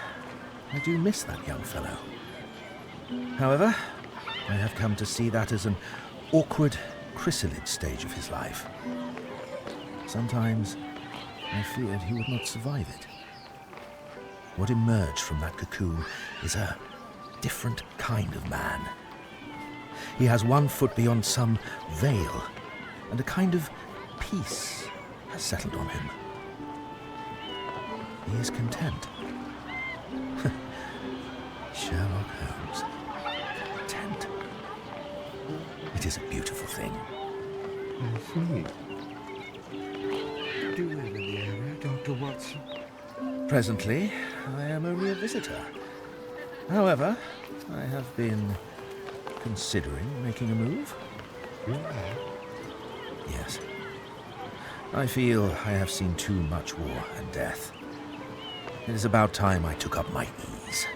I do miss that young fellow. However, I have come to see that as an awkward chrysalid stage of his life. Sometimes I feared he would not survive it. What emerged from that cocoon is a different kind of man. He has one foot beyond some veil, and a kind of peace has settled on him. He is content. Sherlock Holmes. Content. It is a beautiful thing. I see. Do you live in the area, Dr. Watson? Presently, I am only a visitor. However, I have been considering making a move. You have? Yes. I feel I have seen too much war and death. It is about time I took up my ease.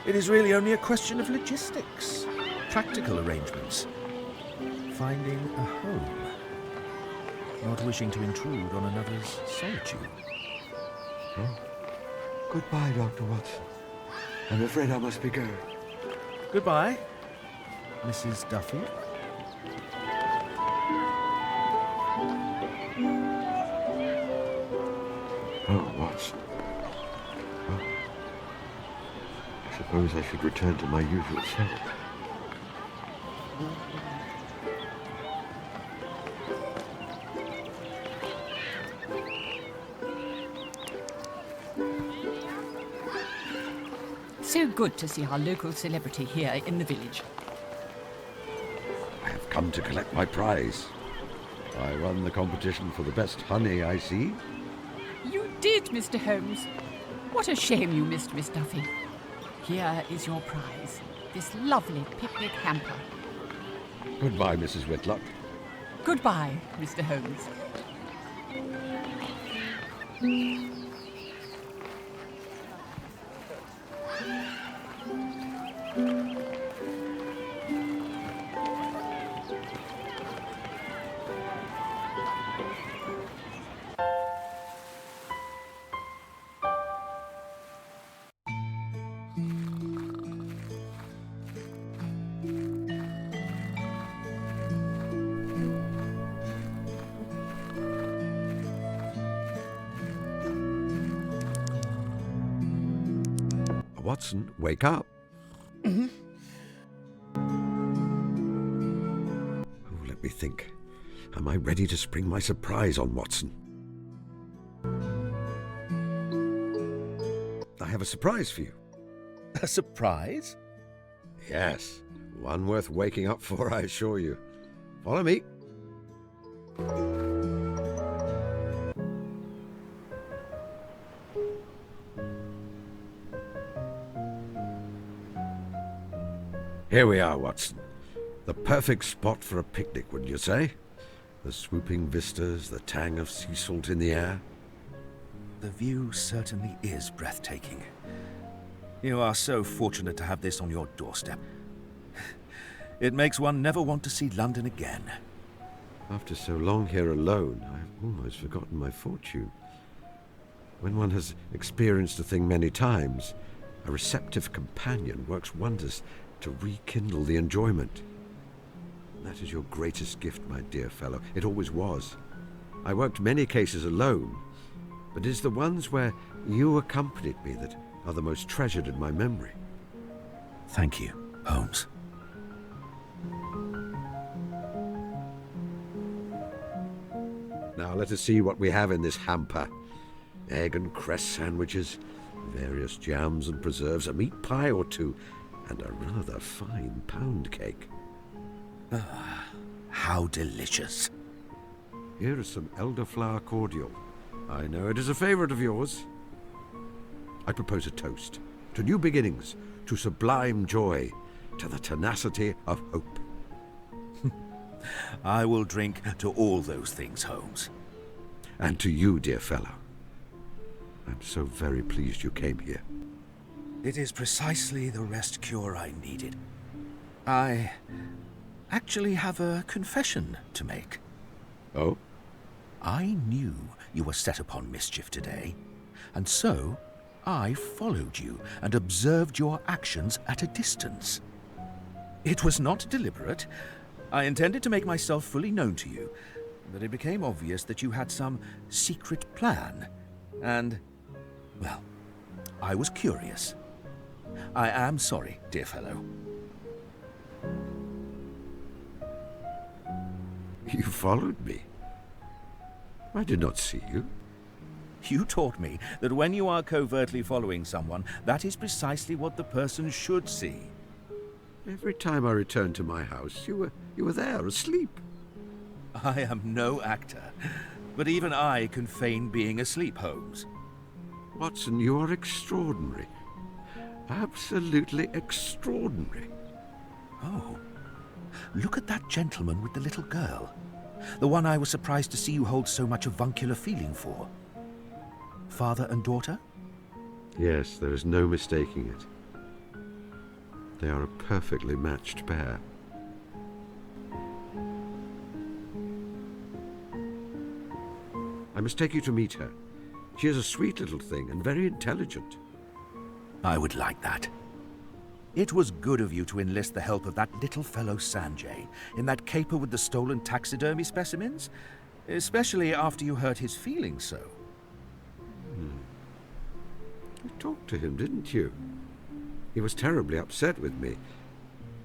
It is really only a question of logistics, practical arrangements, finding a home, not wishing to intrude on another's solitude. Oh. Goodbye, Dr. Watson. I'm afraid I must be going. Goodbye, Mrs. Duffy. Oh, Watson. Well, I suppose I should return to my usual self. So good to see our local celebrity here in the village. I have come to collect my prize. I won the competition for the best honey, I see. You did, Mr. Holmes. What a shame you missed Miss Duffy. Here is your prize, this lovely picnic hamper. Goodbye, Mrs. Whitlock. Goodbye, Mr. Holmes. Watson, wake up. Oh, let me think. Am I ready to spring my surprise on Watson? have a surprise for you. A surprise? Yes, one worth waking up for, I assure you. Follow me. Here we are, Watson. The perfect spot for a picnic, wouldn't you say? The swooping vistas, the tang of sea salt in the air. The view certainly is breathtaking. You are so fortunate to have this on your doorstep. It makes one never want to see London again. After so long here alone, I've almost forgotten my fortune. When one has experienced a thing many times, a receptive companion works wonders to rekindle the enjoyment. That is your greatest gift, my dear fellow. It always was. I worked many cases alone, but it is the ones where you accompanied me that are the most treasured in my memory. Thank you, Holmes. Now let us see what we have in this hamper. Egg and cress sandwiches, various jams and preserves, a meat pie or two, and a rather fine pound cake. Ah, how delicious. Here is some elderflower cordial. I know it is a favourite of yours. I propose a toast to new beginnings, to sublime joy, to the tenacity of hope. I will drink to all those things, Holmes. And to you, dear fellow. I'm so very pleased you came here. It is precisely the rest cure I needed. I actually have a confession to make. Oh? I knew you were set upon mischief today, and so I followed you and observed your actions at a distance. It was not deliberate. I intended to make myself fully known to you, but it became obvious that you had some secret plan, and, well, I was curious. I am sorry, dear fellow. You followed me. I did not see you. You taught me that when you are covertly following someone, that is precisely what the person should see. Every time I returned to my house, you were there, asleep. I am no actor, but even I can feign being asleep, Holmes. Watson, you are extraordinary. Absolutely extraordinary. Oh, look at that gentleman with the little girl. The one I was surprised to see you hold so much avuncular feeling for. Father and daughter? Yes, there is no mistaking it. They are a perfectly matched pair. I must take you to meet her. She is a sweet little thing and very intelligent. I would like that. It was good of you to enlist the help of that little fellow Sanjay in that caper with the stolen taxidermy specimens, especially after you hurt his feelings so. You talked to him, didn't you? He was terribly upset with me.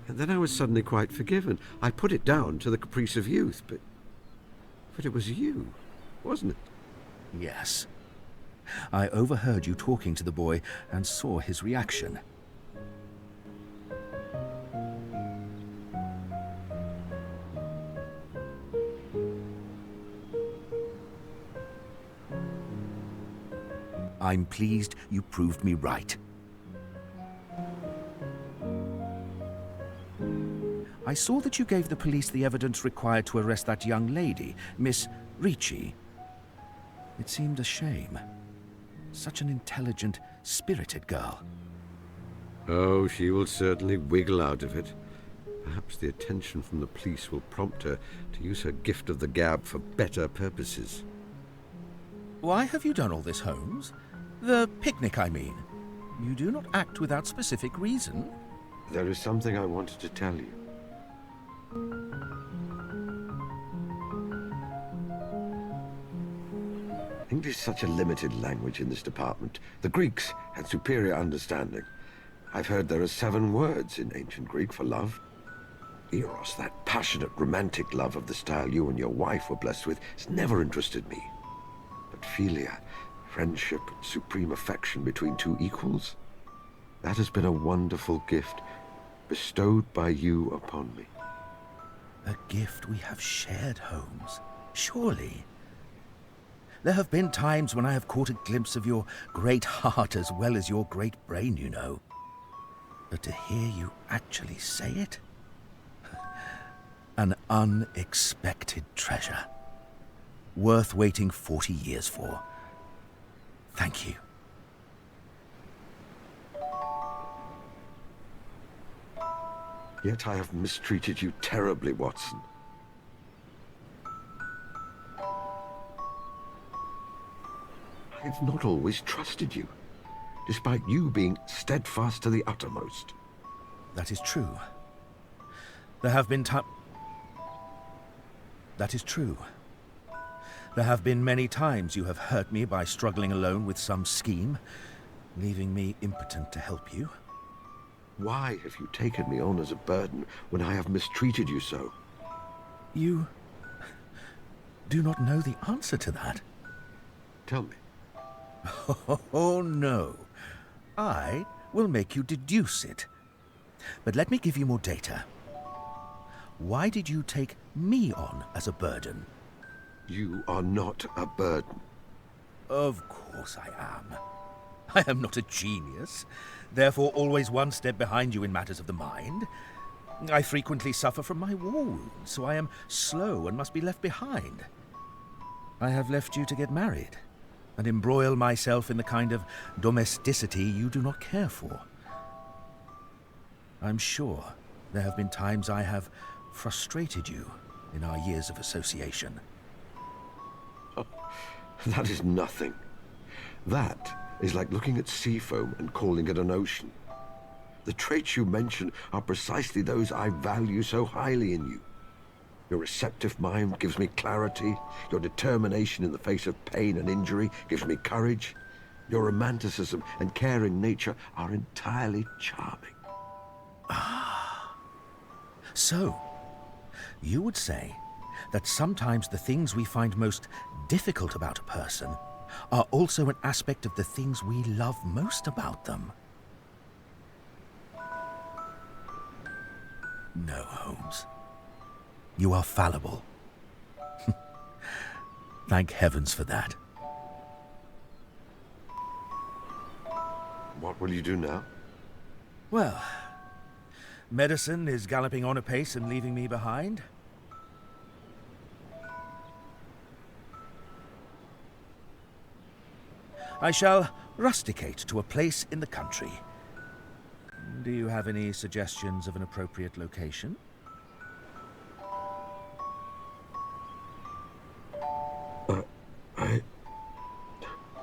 And then I was suddenly quite forgiven. I put it down to the caprice of youth, but it was you, wasn't it? Yes. I overheard you talking to the boy and saw his reaction. I'm pleased you proved me right. I saw that you gave the police the evidence required to arrest that young lady, Miss Ricci. It seemed a shame. Such an intelligent, spirited girl. Oh, she will certainly wiggle out of it. Perhaps the attention from the police will prompt her to use her gift of the gab for better purposes. Why have you done all this, Holmes? The picnic, I mean. You do not act without specific reason. There is something I wanted to tell you. English is such a limited language in this department. The Greeks had superior understanding. I've heard there are 7 words in ancient Greek for love. Eros, that passionate, romantic love of the style you and your wife were blessed with, has never interested me. But philia, friendship and supreme affection between two equals. That has been a wonderful gift bestowed by you upon me. A gift we have shared, Holmes, surely. There have been times when I have caught a glimpse of your great heart as well as your great brain, you know. But to hear you actually say it? An unexpected treasure. Worth waiting 40 years for. Thank you. Yet I have mistreated you terribly, Watson. I have not always trusted you, despite you being steadfast to the uttermost. That is true. There have been That is true. There have been many times you have hurt me by struggling alone with some scheme, leaving me impotent to help you. Why have you taken me on as a burden when I have mistreated you so? You do not know the answer to that. Tell me. Oh, no. I will make you deduce it. But let me give you more data. Why did you take me on as a burden? You are not a burden. Of course I am. I am not a genius, therefore always one step behind you in matters of the mind. I frequently suffer from my war wounds, so I am slow and must be left behind. I have left you to get married, and embroil myself in the kind of domesticity you do not care for. I'm sure there have been times I have frustrated you in our years of association. Oh, that is nothing. That is like looking at sea foam and calling it an ocean. The traits you mention are precisely those I value so highly in you. Your receptive mind gives me clarity. Your determination in the face of pain and injury gives me courage. Your romanticism and caring nature are entirely charming. Ah. So, you would say that sometimes the things we find most difficult about a person are also an aspect of the things we love most about them. No, Holmes. You are fallible. Thank heavens for that. What will you do now? Well, medicine is galloping on apace and leaving me behind. I shall rusticate to a place in the country. Do you have any suggestions of an appropriate location?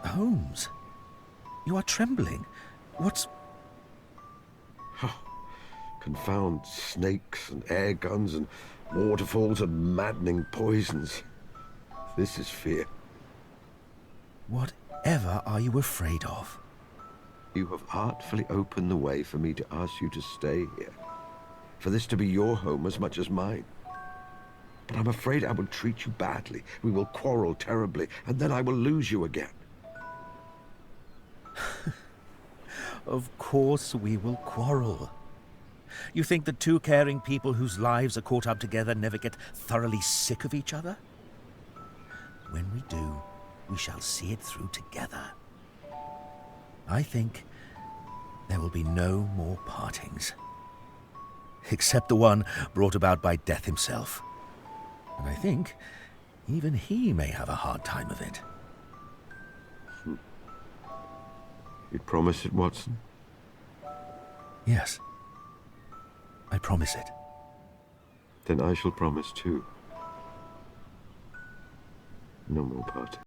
Holmes, you are trembling. What's... Confound snakes and air guns and waterfalls and maddening poisons. This is fear. Whatever are you afraid of? You have artfully opened the way for me to ask you to stay here. For this to be your home as much as mine. But I'm afraid I will treat you badly. We will quarrel terribly, and then I will lose you again. Of course we will quarrel. You think that two caring people whose lives are caught up together never get thoroughly sick of each other? When we do, we shall see it through together. I think there will be no more partings. Except the one brought about by death himself. And I think even he may have a hard time of it. You promise it, Watson? Yes. I promise it. Then I shall promise too. No more parting.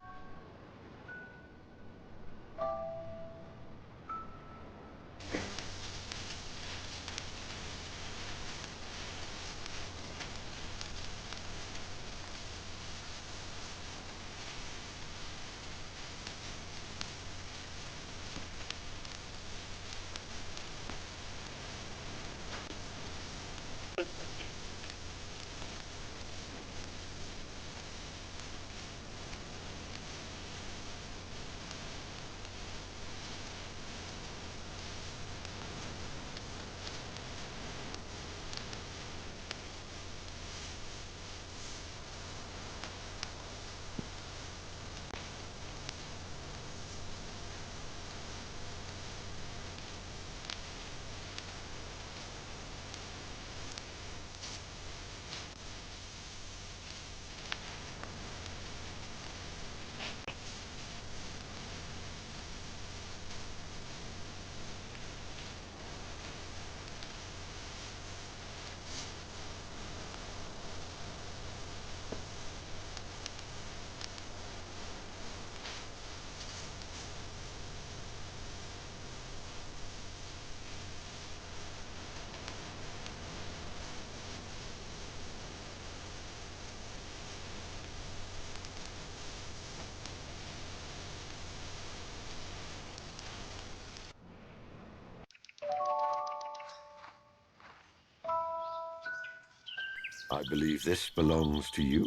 I believe this belongs to you.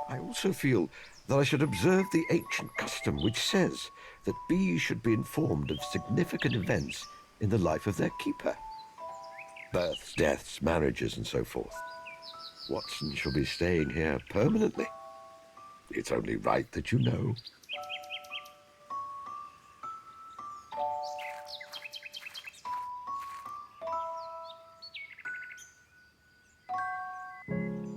I also feel that I should observe the ancient custom which says that bees should be informed of significant events in the life of their keeper. Births, deaths, marriages, and so forth. Watson shall be staying here permanently. It's only right that you know.